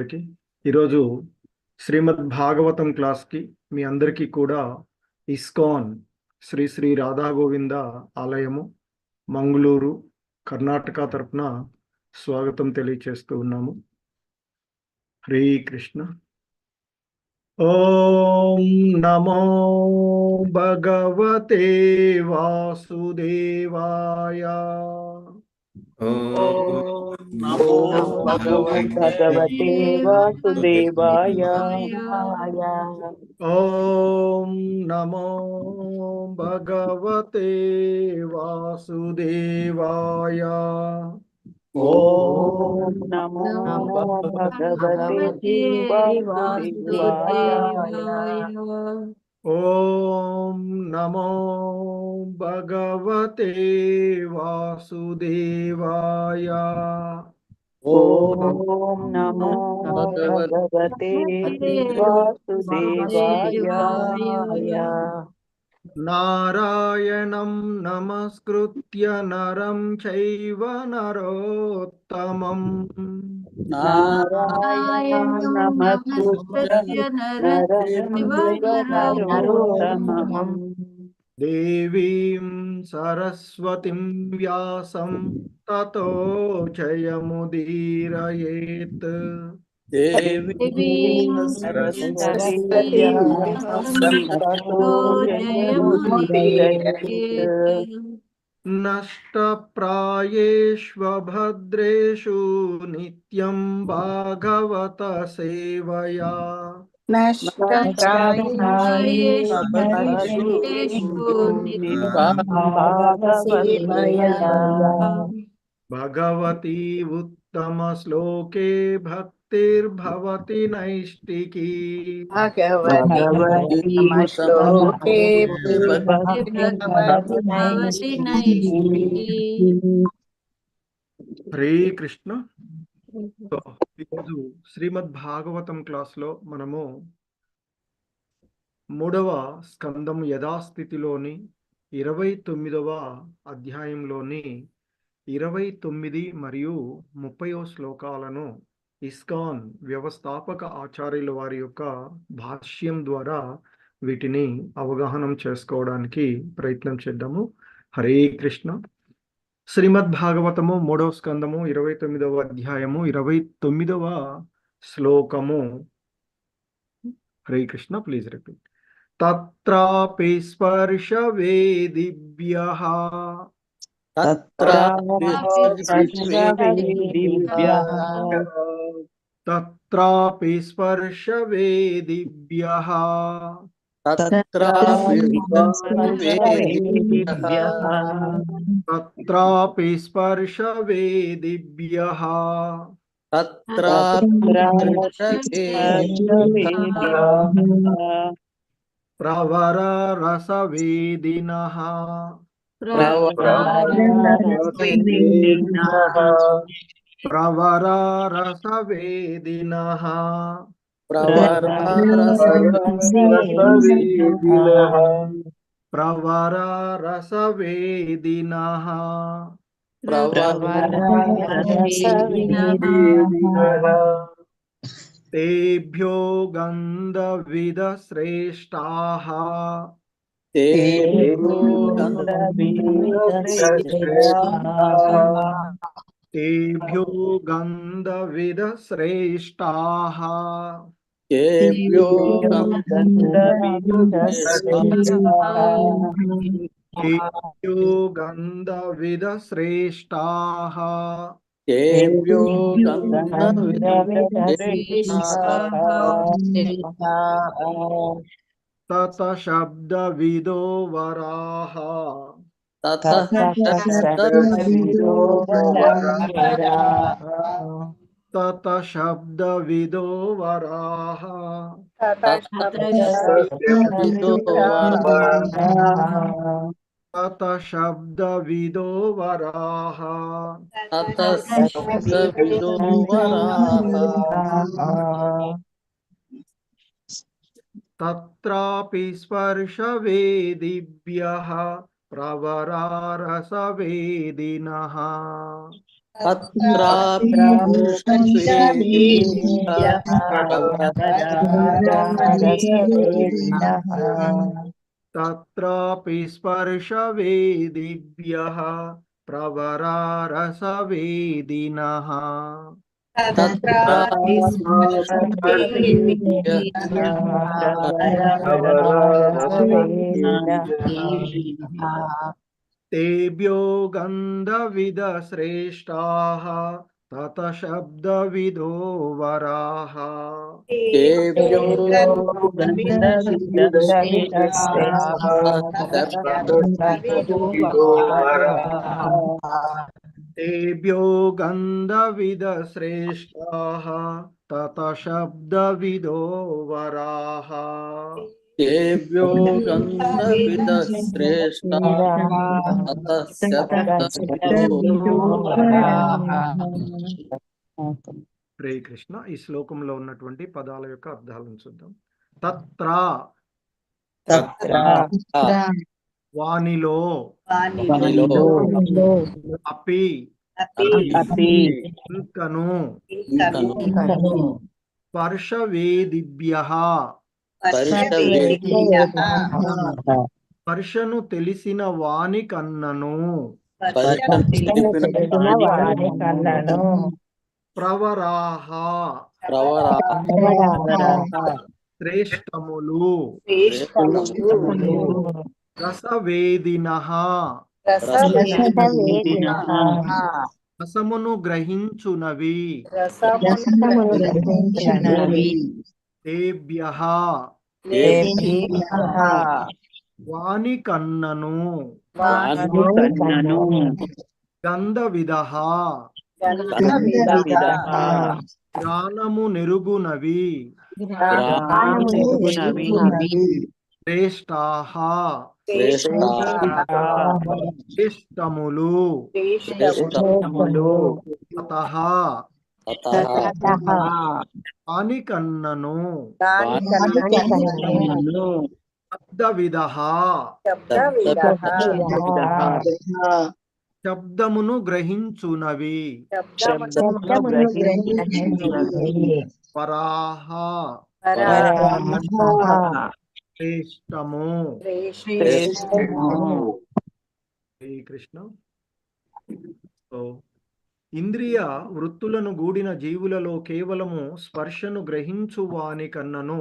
అందరికీ ఈరోజు శ్రీమద్ భాగవతం క్లాస్కి మీ అందరికీ కూడా ఇస్కాన్ శ్రీ శ్రీ రాధా గోవింద ఆలయము మంగళూరు కర్ణాటక తరపున స్వాగతం తెలియచేస్తూ ఉన్నాము. హరే కృష్ణ. ఓం నమో భగవతే వాసుదేవాయ. నమో భగవతే వాసుదేవాయ. ఓం నమో భగవతే వాసుదేవాయ. ఓం నమో భగవతే వాసుదేవాయ. ఓం నమో భగవతే వాసుదేవాయ. ఓం నమో భగవతే వాసుదేవాయ. నారాయణం నమస్కృత్య నరం చైవ నరోత్తమం. నారాయణం నమస్కృత్య నరం చైవ నరోత్తమం. దేవీం సరస్వతిం వ్యాసం తతో జయముదీరయేత్. దేవీం సరస్వతీ నష్టప్రాయేష్వభద్రేషు నిత్యం భాగవత సేవయా. భగవతి ఉత్తమ శ్లోకే భక్తిర్భవతి నైష్టికీ. హరే కృష్ణ. ఈరోజు శ్రీమద్ భాగవతం క్లాస్ లో మనము 3వ స్కందం యథాస్థితిలోని 29వ అధ్యాయంలోని 29 మరియు 30వ శ్లోకాలను ఇస్కాన్ వ్యవస్థాపక ఆచార్యుల వారి యొక్క భాష్యం ద్వారా వీటిని అవగాహనం చేసుకోవడానికి ప్రయత్నం చేద్దాము. హరే కృష్ణ. శ్రీమద్ భాగవతము 3వ స్కందము 29వ అధ్యాయము 29వ శ్లోకము. హరే కృష్ణ. Please repeat. తత్రాపి స్పర్శ వేదిభ్యః. తత్రాపి స్పర్శ వేదిభ్యః. తత్రాపి స్పర్శ వేదిభ్యః. ప్రవర రసవేదినః. ప్రవర రసవేదినః. ప్రవర రసవేదినః. తేభ్యో గంధవిద శ్రేష్టాః. తేభ్యో గంధవిద శ్రేష్టాః. తేభ్యో గంధవిద శ్రేష్టాః. తత శబ్దవిదో వరాః. తత శబ్దవిదో వరాః. తత శబ్దవిదో వరాః. తత్రాపి స్పర్శ వేదిభ్యః ప్రవర రసవేదినః. तत्रापि पुरुषवेदिभ्यः प्रवरारसवेदिनः तत्रापि स्पर्शवेदिभ्यः प्रवरारसवेदिनः तत्रापि स्पर्शवेदिभ्यः प्रवरारसवेदिनः तेभ्यो गन्धविदश्रेष्ठाः ततः शब्दविदो वराः तेभ्यो तेभ्यो गन्धविदश्रेष्ठाः ततः शब्दविदो वराः तेभ्यो गन्धविदः श्रेष्ठाः ततः शब्दविदो హరే కృష్ణ. ఈ శ్లోకంలో ఉన్నటువంటి పదాల యొక్క అర్థాలను చూద్దాం. తత్ర వానిలో, అపి ఇంకను, స్పర్శవేదిభ్యః స్పర్శను తెలిసిన వాని కన్నను, ప్రవరాహ శ్రేష్టములు, రసవేదినః రసమును గ్రహించునవి, తేభ్యః వాని కన్నను, గంధవిదః జ్ఞానము నెరుగునవి, శ్రేష్ఠాః శ్రేష్టములు, అతః వాని కన్నను, శబ్దవిదః శబ్దమును గ్రహించునవి, పరాహ శ్రేష్టము. శ్రీకృష్ణ. సో ఇంద్రియ వృత్తులను గూడిన జీవులలో కేవలము స్పర్శను గ్రహించు వాని కన్నను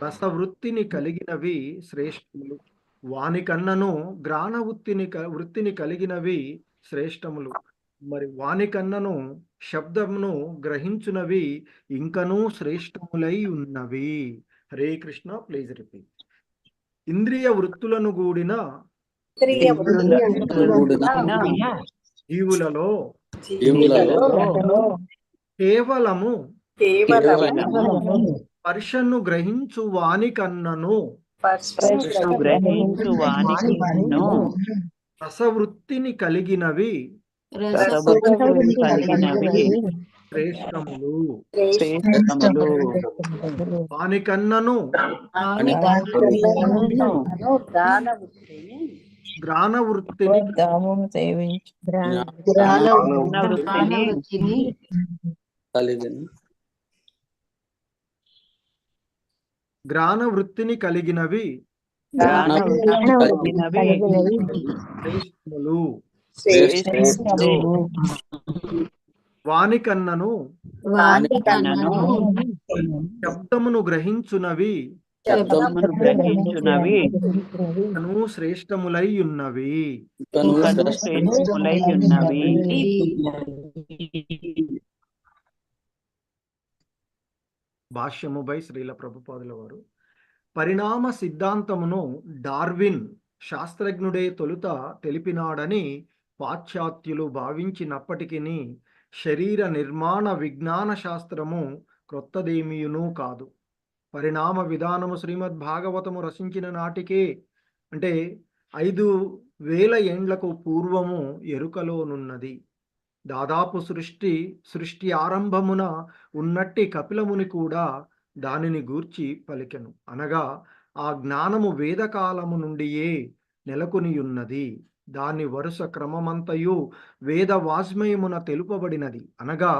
రసవృత్తిని కలిగినవి శ్రేష్టములు, వాని కన్నను గ్రాణ వృత్తిని కలిగినవి శ్రేష్టములు. మరి వాని కన్నను శబ్దమును గ్రహించునవి ఇంకనూ శ్రేష్టములై ఉన్నవి. హరే కృష్ణ. Please repeat. ఇంద్రియ వృత్తులను గూడిన జీవులలో కేవలము స్పర్శను గ్రహించు వాని కన్నను రసవృత్తిని కలిగినవి శ్రేష్టములు, వాని కన్నను గ్రాణ వృత్తిని గ్రాణ వృత్తిని కలిగినవి శ్రేష్టములు, వాని కన్నను శబ్దమును గ్రహించునవి శ్రేష్టములై ఉన్నవి. భాష్యము బై శ్రీల ప్రభుపాదుల వారు. పరిణామ సిద్ధాంతమును డార్విన్ శాస్త్రజ్ఞుడే తొలుత తెలిపినాడని పాశ్చాత్యులు భావించినప్పటికీ శరీర నిర్మాణ విజ్ఞాన శాస్త్రము క్రొత్తదేమీయును కాదు. పరిణామ విధానము శ్రీమద్ భాగవతము రచించిన నాటికే, అంటే 5000 ఏండ్లకు పూర్వము ఎరుకలోనున్నది. దాదాపు సృష్టి ఆరంభమున ఉన్నట్టి కపిలముని కూడా దానిని గూర్చి పలికెను. అనగా ఆ జ్ఞానము వేదకాలము నుండియే నెలకొనియున్నది. దాని వరుస క్రమమంతయు వేద వాజ్మయమున తెలుపబడినది. అనగా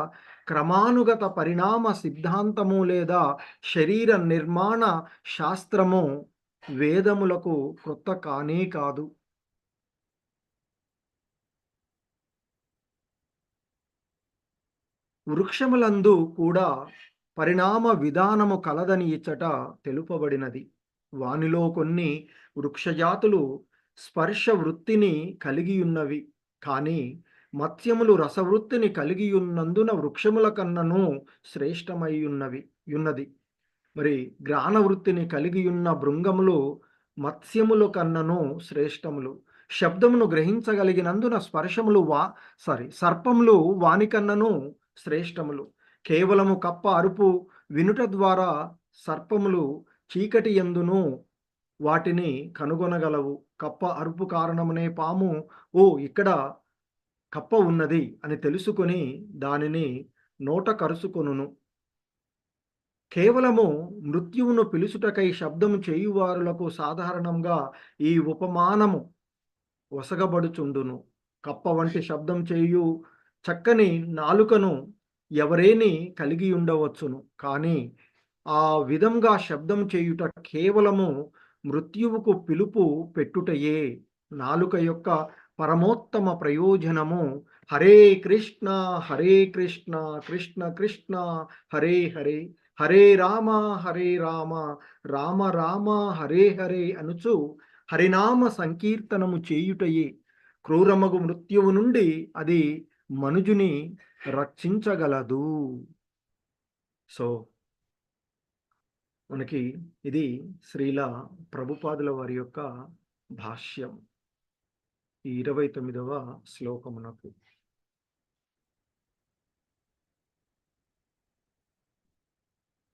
క్రమానుగత పరిణామ సిద్ధాంతము లేదా శరీర నిర్మాణ శాస్త్రము వేదములకు క్రొత్త కానే కాదు. వృక్షములందు కూడా పరిణామ విధానము కలదని ఇచ్చట తెలుపబడినది. వానిలో కొన్ని వృక్షజాతులు స్పర్శ వృత్తిని కలిగి ఉన్నవి, కానీ మత్స్యములు రసవృత్తిని కలిగి ఉన్నందున వృక్షముల కన్నను శ్రేష్టమై ఉన్నది. మరి గ్రాణ వృత్తిని కలిగి ఉన్న భృంగములు మత్స్యముల కన్నను శ్రేష్టములు. శబ్దమును గ్రహించగలిగినందున సర్పములు వానికన్నను శ్రేష్టములు. కేవలము కప్ప అరుపు వినుట ద్వారా సర్పములు చీకటి యందును వాటిని కనుగొనగలవు. కప్ప అరుపు కారణమునే పాము ఇక్కడ కప్ప ఉన్నది అని తెలుసుకొని దానిని నోట కరుసుకొనును. కేవలము మృత్యువును పిలుచుటకై శబ్దము చేయువారులకు సాధారణంగా ఈ ఉపమానము వసగబడుచుండును. కప్ప వంటి శబ్దం చేయు చక్కని నాలుకను ఎవరేని కలిగి ఉండవచ్చును, కానీ ఆ విధంగా శబ్దం చేయుట కేవలము మృత్యువుకు పిలుపు పెట్టుటయే. నాలుక యొక్క పరమోత్తమ ప్రయోజనము హరే కృష్ణ కృష్ణ కృష్ణ హరే హరే, హరే రామ రామ రామ హరే హరే అనుచు హరినామ సంకీర్తనము చేయుటయే. క్రూరమగు మృత్యువు నుండి అది మనుజుని రక్షించగలదు. సో మనకి ఇది శ్రీల ప్రభుపాదుల వారి యొక్క భాష్యం ఈ 29వ శ్లోకమునకు.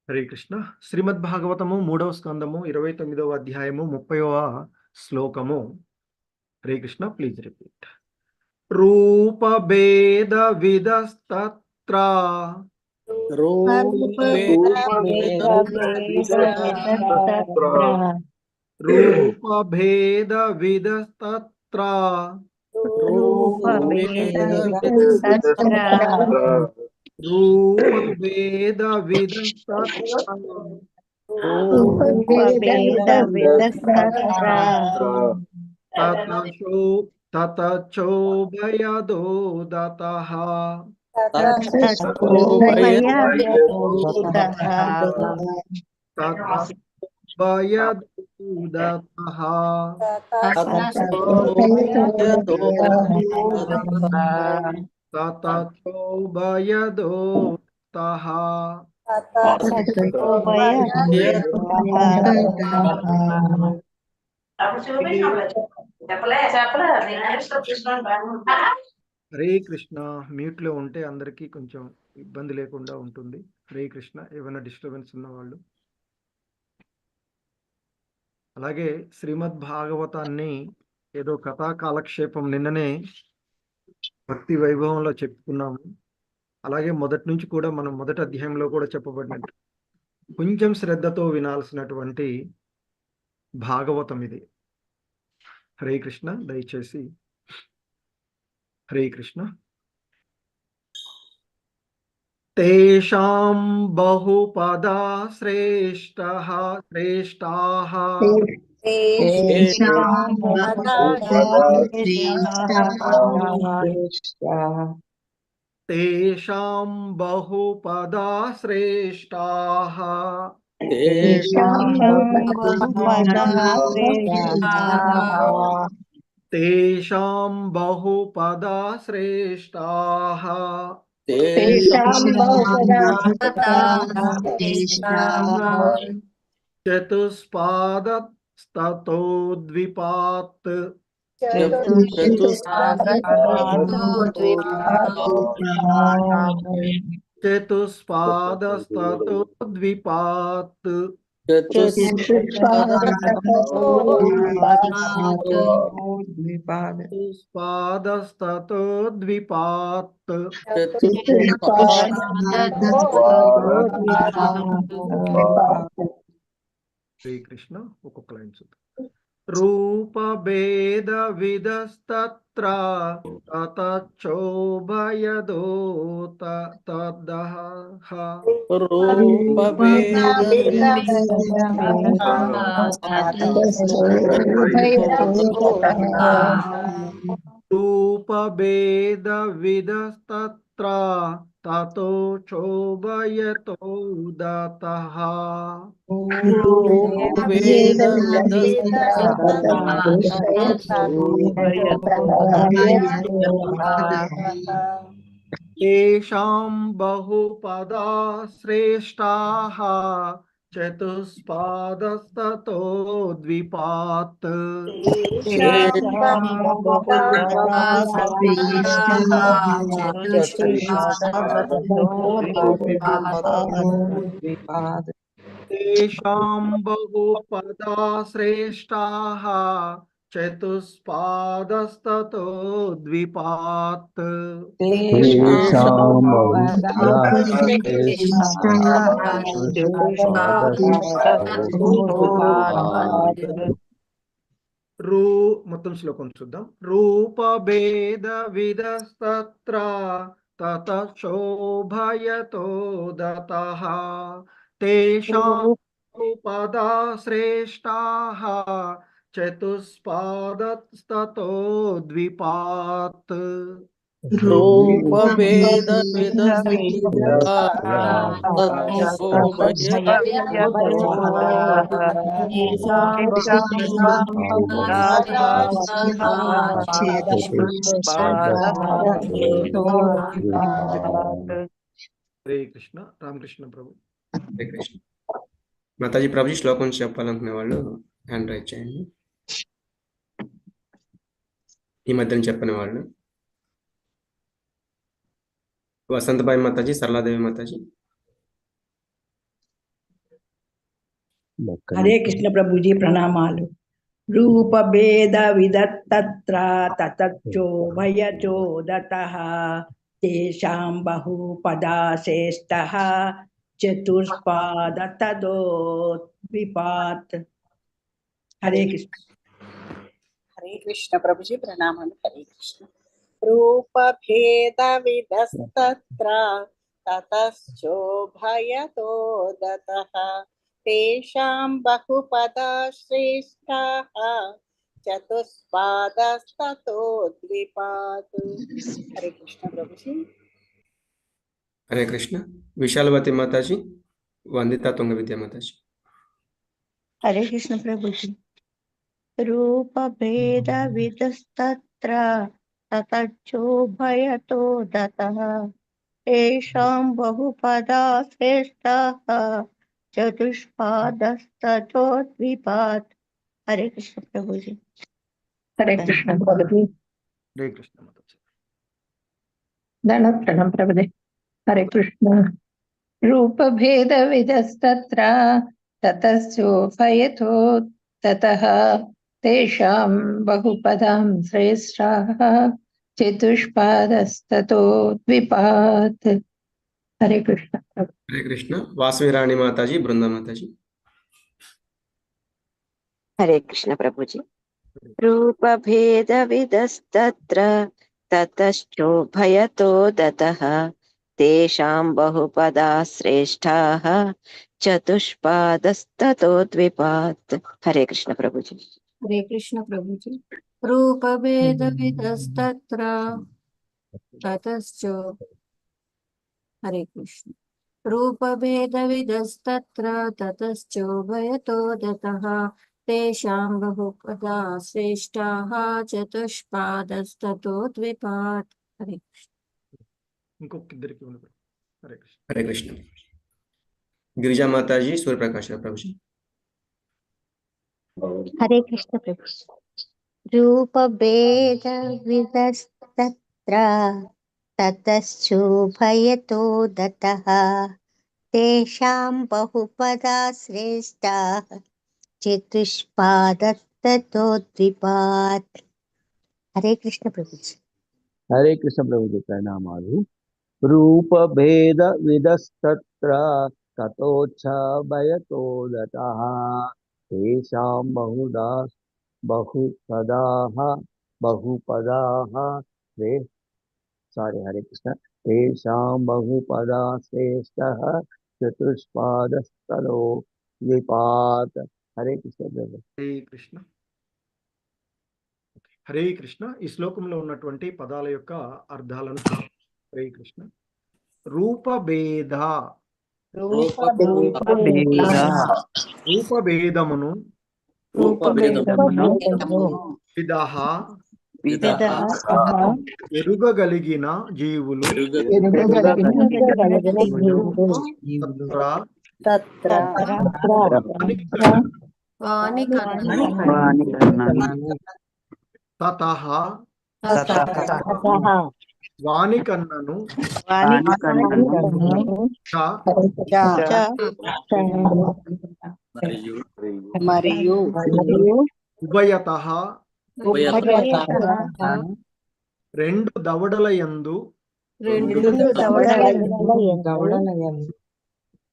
హరే కృష్ణ. శ్రీమద్ భాగవతము 3వ స్కందము 29వ అధ్యాయము 30వ శ్లోకము. హరే కృష్ణ. Please repeat. రూప భేద విదస్తత్ర రూప భేద విదస్తత్ర రూప భేద విదస్తత్ర తతచోభయదో దతః హరే కృష్ణ. మ్యూట్ లో ఉంటే అందరికీ కొంచెం ఇబ్బంది లేకుండా ఉంటుంది. హరే కృష్ణ. ఏమైనా డిస్టర్బెన్స్ ఉన్న వాళ్ళు. అలాగే శ్రీమద్ భాగవతాన్ని ఏదో కథా కాలక్షేపం నిన్ననే భక్తి వైభవంలో చెప్పుకున్నాము. అలాగే మొదటి నుంచి కూడా మనం మొదటి అధ్యాయంలో కూడా చెప్పబడినట్టు కొంచెం శ్రద్ధతో వినాల్సినటువంటి భాగవతం ఇది. హరే కృష్ణ. దయచేసి హరే కృష్ణ. తేషాం బహుపదా శ్రేష్టాః తేషాం బహుపదా శ్రేష్టాః తేషాం బహుపదా శ్రేష్టాః చతుస్పాదస్తతో ద్విపాత్ చతుస్పాదస్తతో ద్విపాత్ చతుస్పాదస్తతో ద్విపాత్. శ్రీకృష్ణ. ఒక్కొక్క లైన్ చూద్దాం. रूपभेदविदस्तत्र ततश्चोभयदो तदः रूप भेद रूपभेदविदस्तत्र ततो चोभयतो दतः रूप भेद तेषां बहुपदा श्रेष्ठाः चतुष्पादस्ततो द्विपात् तेषां बहुपदा श्रेष्ठाः चतुष्पादस्ततो द्विपात् तेषां बहुधा రూ మొత్తం శ్లోకం చూద్దాం. రూపభేద విదస్తత్ర తత శోభయతో దతః తేషాం పదా శ్రేష్టాః చతుష్పాదస్తతో ద్విపాత్ रूप भेद హరే కృష్ణ. రామకృష్ణ ప్రభు. హరే కృష్ణ. మాతాజీ ప్రభుజీ శ్లోకం చెప్పాలనుకునే వాళ్ళు హ్యాండ్ రైజ్ చేయండి. ఈ మధ్యన చెప్పని వాళ్ళు వసంతబాయి మాతాజీ, సరళాదేవి మాతాజీ. हरे कृष्ण प्रभु जी प्रणामालु रूप भेद विदत्तत्र ततच्चोभयतो दतः तेषां बहुपदा श्रेष्ठः चतुष्पादततो द्विपात् हरे कृष्ण. हरे कृष्ण प्रभु जी प्रणाम. हरे कृष्ण. रूप भेद विदस्तत्र ततश्चोभयतो दतः तेषां बहुपदा श्रेष्ठाः चतुष्पादस्ततो द्विपात्. हरे कृष्ण प्रभु जी. హరే కృష్ణ. విశాలవతి మాతాజీ, వందిత తుంగ విద్యా మాతాజీ. हरे कृष्ण प्रभु जी. रूप भेद विदस्तत्र ततच्चोभयतो दतः तेषां बहुपदा श्रेष्ठाः चतुष्पादस्ततो द्विपात्. हरे कृष्ण प्रभु जी. हरे कृष्ण प्रभु जी. హరే కృష్ణ మాతాజీ. धन प्रणम प्रभु जी. हरे कृष्ण. रूप भेद विदस्तत्र ततश्चोभयतो ततः तेषां बहुपदां श्रेष्ठाः चतुष्पादस्ततो द्विपात्. हरे कृष्ण. హరే కృష్ణ. వాసవి రాణి మాతాజీ, బృందా మాతాజీ. हरे कृष्ण प्रभु जी. रूप भेद विदस्तत्र ततश्चोभयतो दतः तेषां बहुपदा श्रेष्ठाः चतुष्पादस्ततो द्विपात्. हरे कृष्ण प्रभु जी. हरे कृष्ण प्रभु जी. रूप भेद विदस्तत्र ततश्चो हरे कृष्ण. रूप भेद विदस्तत्र ततश्चोभयतो दतः तेषां बहुपदा श्रेष्ठाः चतुष्पादस्ततो द्विपात्. हरे कृष्ण. ఇంకొక ఇద్దరికి ఉంది. హరే కృష్ణ. హరే కృష్ణ. గిరిజా మాతాజీ, సూర్యప్రకాశ్ ప్రభుజీ. हरे कृष्ण प्रभु. रूप भेद विदस्तत्र ततश्चोभयतो दतः तेषां बहुपदा श्रेष्ठाः चतुष्पादस्ततो द्विपात्. हरे कृष्ण प्रभु जी. हरे कृष्ण प्रभु जी प्रणामालु रूप भेद विदस्तत्र ततोच्छ भयतो दतः तेषां बहुधा बहुपदाः बहुपदाः हरे कृष्ण तेषां बहुपदा श्रेष्ठः चतुष्पादस्तलो द्विपात् हरे कृष्ण प्रभु హరే కృష్ణ. హరే కృష్ణ. ఈ శ్లోకంలో ఉన్నటువంటి పదాల యొక్క అర్థాలను చూద్దాం. హరే కృష్ణ. రూపభేద, రూపభేదమును విదః ఎరుగగలిగిన జీవులు తత్ర తతః వాని కన్నను మరియు ఉభయతః రెండు దవడల యందు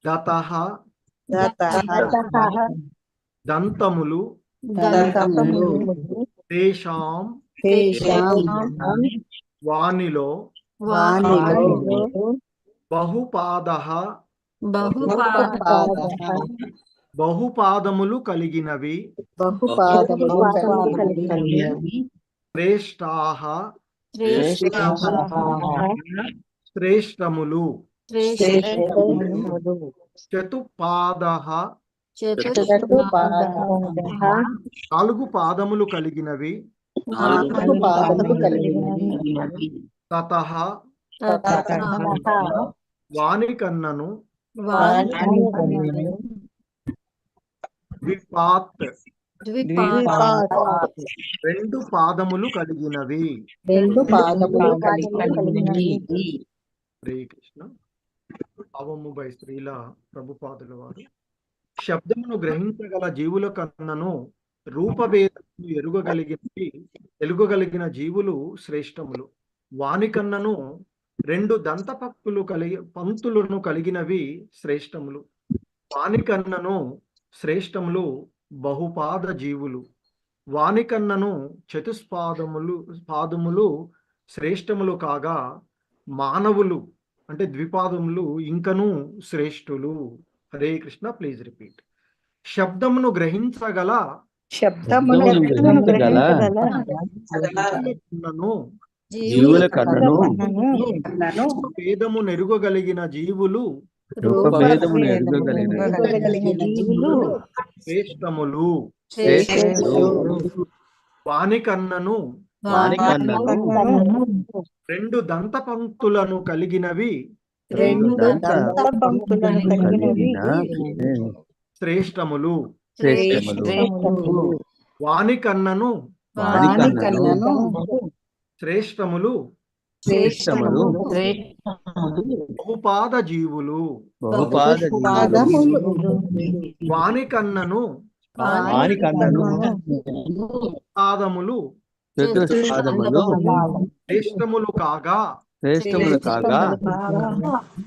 దతః దంతములు తేషాం వానిలో బహుపాదః బహుపాదములు కలిగినవి శ్రేష్ఠాః శ్రేష్టములు చతుపాదః నాలుగు పాదములు కలిగినవి తతః వాని కన్నను ద్విపాత్ రెండు పాదములు కలిగినవి. హరే కృష్ణ. భావము బై శ్రీల ప్రభుపాదుల వారు శబ్దమును గ్రహించగల జీవుల కన్నను రూపభేదమును ఎరుగగలిగిన జీవులు శ్రేష్టములు. వాని కన్నను రెండు పంక్తులను కలిగినవి శ్రేష్టములు. వాని కన్నను శ్రేష్టములు బహుపాద జీవులు. వాని కన్నను పాదములు శ్రేష్టములు కాగా మానవులు అంటే ద్విపాదములు ఇంకను శ్రేష్ఠులు. హరే కృష్ణ. Please repeat. శబ్దమును గ్రహించగల జీవుల కన్నను భేదము నెరుగగలిగిన జీవులు శ్రేష్టములు. వాని కన్నను రెండు దంత పంక్తులను కలిగినవి శ్రేష్టములు. వాని కన్నను శ్రేష్టములు బహుపాద జీవులు. వాని కన్నను పాదములు శ్రేష్టములు కాగా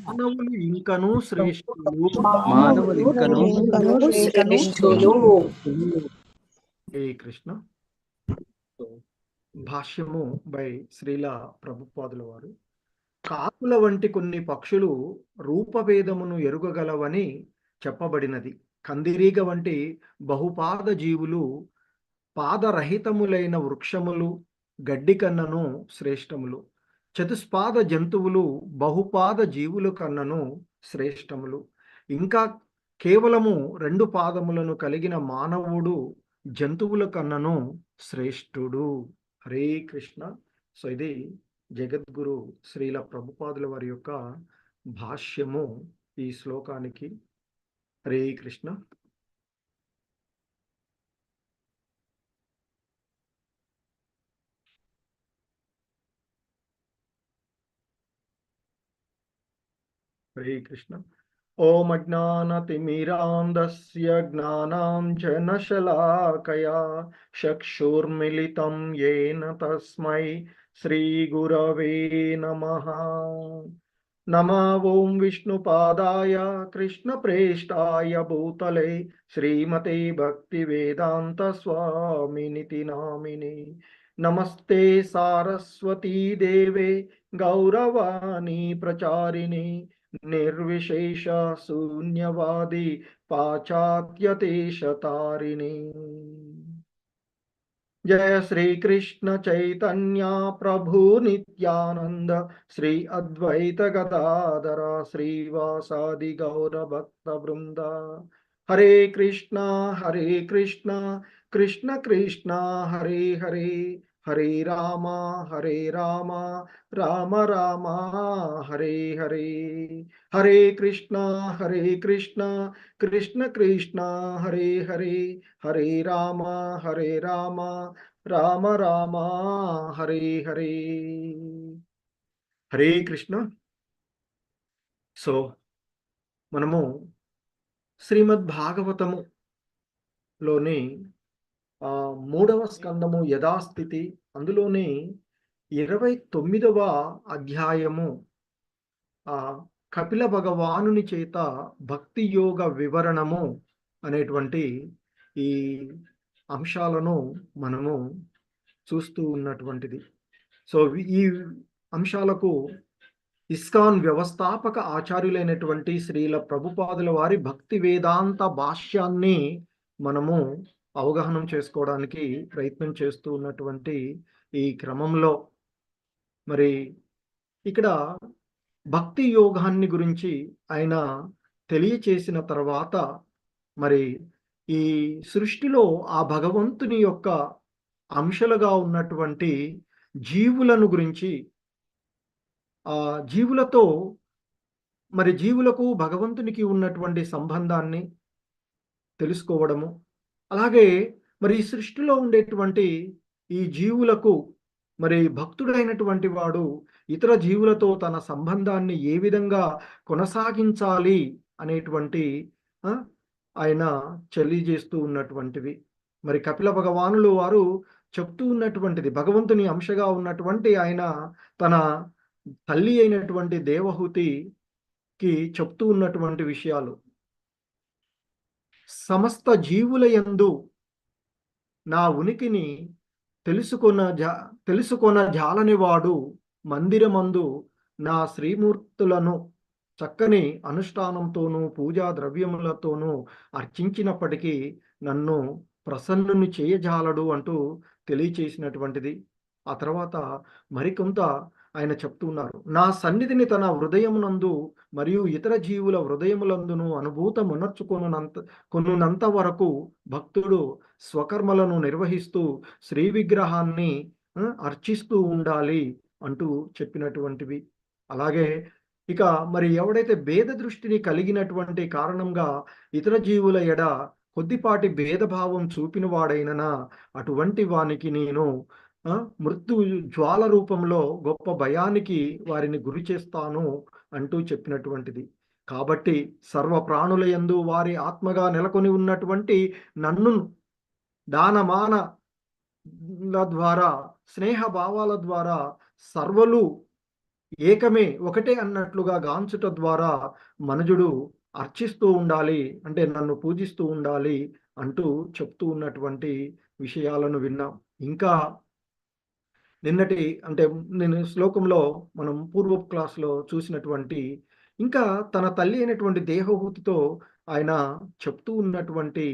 మానవులు ఇంకను శ్రేష్ఠులు. హరే కృష్ణ. భాష్యము బై శ్రీల ప్రభుపాదుల వారు కాకుల వంటి కొన్ని పక్షులు రూపభేదమును ఎరుగగలవని చెప్పబడినది. కందిరీగ వంటి బహుపాద జీవులు పాదరహితములైన వృక్షములు గడ్డి కన్నను శ్రేష్టములు. చతుష్పాద జంతువులు బహుపాద జీవుల కన్నను శ్రేష్టములు. ఇంకా కేవలము రెండు పాదములను కలిగిన మానవుడు జంతువుల కన్నను శ్రేష్ఠుడు. హరే కృష్ణ. సో ఇది జగద్గురు శ్రీల ప్రభుపాదుల వారి యొక్క భాష్యము ఈ శ్లోకానికి. హరే కృష్ణ. హరే కృష్ణ. ఓం అజ్ఞానతిమిరాంధస్య జ్ఞానాంజనశలాకయా చక్షుర్మిలితం యేన తస్మై శ్రీగురవే నమః. नमः ओं विष्णुपादाय कृष्णप्रेष्ठाय भूतले श्रीमते भक्तिवेदांत स्वामिनिति नामिने। नमस्ते सारस्वती देवे गौरवाणी प्रचारिणे निर्विशेष शून्यवादी पाश्चात्यदेशतारिणे। जय श्री कृष्ण चैतन्य प्रभु नित्यानंद श्री अद्वैत गदाधर श्रीवासादि गौर भक्त वृंद। हरे कृष्णा कृष्ण कृष्ण हरे हरे, हरे राम राम राम हरे हरे। हरे कृष्णा कृष्ण कृष्ण हरे हरे, हरे राम राम राम हरे हरे। హరే కృష్ణ. సో మనము శ్రీమద్ భాగవతములోని 3వ స్కందము యథాస్థితి, అందులోని 29వ అధ్యాయము కపిల భగవానుని చేత భక్తి యోగ వివరణము అనేటువంటి ఈ అంశాలను మనము చూస్తూ ఉన్నటువంటిది. సో ఈ అంశాలకు ఇస్కాన్ వ్యవస్థాపక ఆచార్యులైనటువంటి శ్రీల ప్రభుపాదుల వారి భక్తి వేదాంత భాష్యాన్ని మనము అవగాహన చేసుకోవడానికి ప్రయత్నం చేస్తూ ఉన్నటువంటి ఈ క్రమంలో మరి ఇక్కడ భక్తి యోగాన్ని గురించి ఆయన తెలియచేసిన తర్వాత మరి ఈ సృష్టిలో ఆ భగవంతుని యొక్క అంశాలుగా ఉన్నటువంటి జీవులను గురించి, ఆ జీవులతో మరి జీవులకు భగవంతునికి ఉన్నటువంటి సంబంధాన్ని తెలుసుకోవడము, అలాగే మరి ఈ సృష్టిలో ఉండేటువంటి ఈ జీవులకు మరి భక్తుడైనటువంటి వాడు ఇతర జీవులతో తన సంబంధాన్ని ఏ విధంగా కొనసాగించాలి అనేటువంటి ఆయన తెలియజేస్తూ ఉన్నటువంటివి. మరి కపిల భగవానులు వారు చెప్తూ ఉన్నటువంటిది భగవంతుని అంశగా ఉన్నటువంటి ఆయన తన తల్లి అయినటువంటి దేవహూతికి చెప్తూ ఉన్నటువంటి విషయాలు. సమస్త జీవుల యందు నా ఉనికిని తెలుసుకొన జాలని వాడు మందిరమందు నా శ్రీమూర్తులను చక్కని అనుష్ఠానంతోనూ పూజా ద్రవ్యములతోనూ అర్చించినప్పటికీ నన్ను ప్రసన్నుని చేయజాలడు అంటూ తెలియచేసినటువంటిది. ఆ తర్వాత మరికొంత ఆయన చెప్తున్నారు, నా సన్నిధిని తన హృదయమునందు మరియు ఇతర జీవుల హృదయములందును కొనునంత వరకు భక్తుడు స్వకర్మలను నిర్వహిస్తూ శ్రీ విగ్రహాన్ని అర్చిస్తూ ఉండాలి అంటూ చెప్పినటువంటివి. అలాగే ఇక మరి ఎవడైతే భేద దృష్టిని కలిగినటువంటి కారణంగా ఇతర జీవుల ఎడ కొద్దిపాటి భేదభావం చూపిన వాడైననా అటువంటి వానికి నేను మృత్యు జ్వాల రూపంలో గొప్ప భయానికి వారిని గురి చేస్తాను అంటూ చెప్పినటువంటిది. కాబట్టి సర్వ ప్రాణుల యందు వారి ఆత్మగా నెలకొని ఉన్నటువంటి నన్ను దానమాన ద్వారా స్నేహ భావాల ద్వారా సర్వలు ఏకమే ఒకటే అన్నట్లుగా గాంచుట ద్వారా మనుజుడు అర్చిస్తూ ఉండాలి, అంటే నన్ను పూజిస్తూ ఉండాలి అంటూ చెప్తూ ఉన్నటువంటి విషయాలను విన్నాం. ఇంకా నిన్నటి అంటే నేను శ్లోకంలో మనం పూర్వ క్లాస్లో చూసినటువంటి ఇంకా తన తల్లి అయినటువంటి దేవహూతితో ఆయన చెప్తూ ఉన్నటువంటి